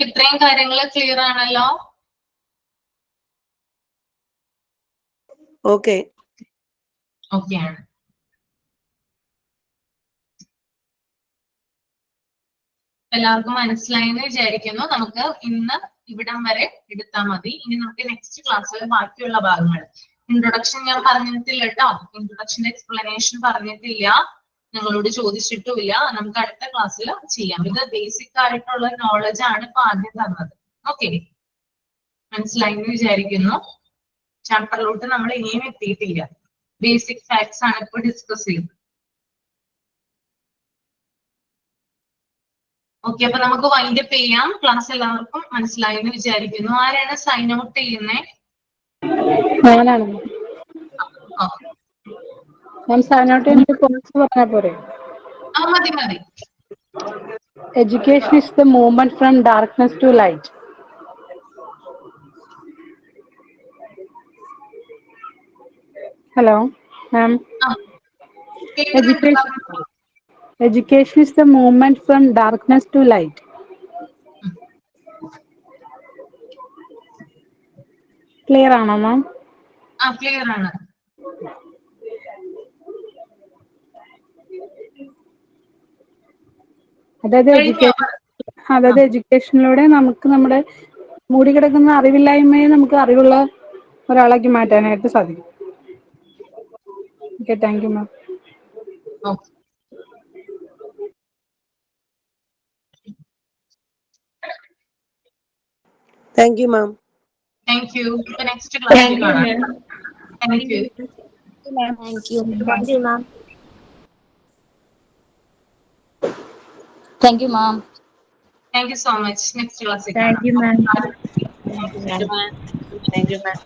ഇത്രയും കാര്യങ്ങൾ ക്ലിയർ ആണല്ലോ? ഓക്കെ. ഓക്കെ ആണ്. എല്ലാവർക്കും മനസ്സിലായെന്ന് വിചാരിക്കുന്നു. നമുക്ക് ഇന്ന് ഇവിടം വരെ എടുത്താൽ മതി. ഇനി നമുക്ക് നെക്സ്റ്റ് ക്ലാസ്സിൽ ബാക്കിയുള്ള ഭാഗങ്ങൾ. ഇൻട്രൊഡക്ഷൻ ഞാൻ പറഞ്ഞിട്ടില്ല കേട്ടോ. ഇൻട്രൊഡക്ഷന്റെ എക്സ്പ്ലനേഷൻ പറഞ്ഞിട്ടില്ല, നിങ്ങളോട് ചോദിച്ചിട്ടുമില്ല. നമുക്ക് അടുത്ത ക്ലാസ്സിൽ ചെയ്യാം. ഇത് ബേസിക് ആയിട്ടുള്ള നോളജ് ആണ് ഇപ്പൊ ആദ്യം തന്നത്. ഓക്കെ, മനസ്സിലായെന്ന് വിചാരിക്കുന്നു. ചാപ്റ്ററിലോട്ട് നമ്മൾ ഇനിയും എത്തിയിട്ടില്ല. ബേസിക് ഫാക്ട്സ് ആണ് ഇപ്പൊ ഡിസ്കസ് ചെയ്യുന്നത്. ഓക്കെ, അപ്പൊ നമുക്ക് വൈൻഡ് അപ്പ് ചെയ്യാം. ക്ലാസ് എല്ലാവർക്കും മനസ്സിലായെന്ന് വിചാരിക്കുന്നു. ആരാണ് സൈൻ ഔട്ട് ചെയ്യുന്നേ? ഞാനാണ് മാം. സൈൻ ഔട്ട് ചെയ്യുന്നത് കോഴ്സ് പറഞ്ഞാൽ പോരെ? മതി മതി. Education is the movement from darkness to light. Hello ma'am. Education is the movement from darkness to light. Clear ആണോ മാം? ക്ലിയർ ആണ്. അതായത് എഡ്യൂക്കേഷനിലൂടെ നമുക്ക് നമ്മുടെ മൂടിക്കിടക്കുന്ന അറിവില്ലായ്മയെ നമുക്ക് അറിവുള്ള ഒരാളാക്കി മാറ്റാനായിട്ട് സാധിക്കും. Okay, thank you ma'am. Okay. Thank you, ma'am. Thank you. The next class. Thank you. Thank you. Thank you. Thank you, ma'am. Thank you, ma'am. Thank you so much. Next class. Thank you, ma'am. Thank you, ma'am.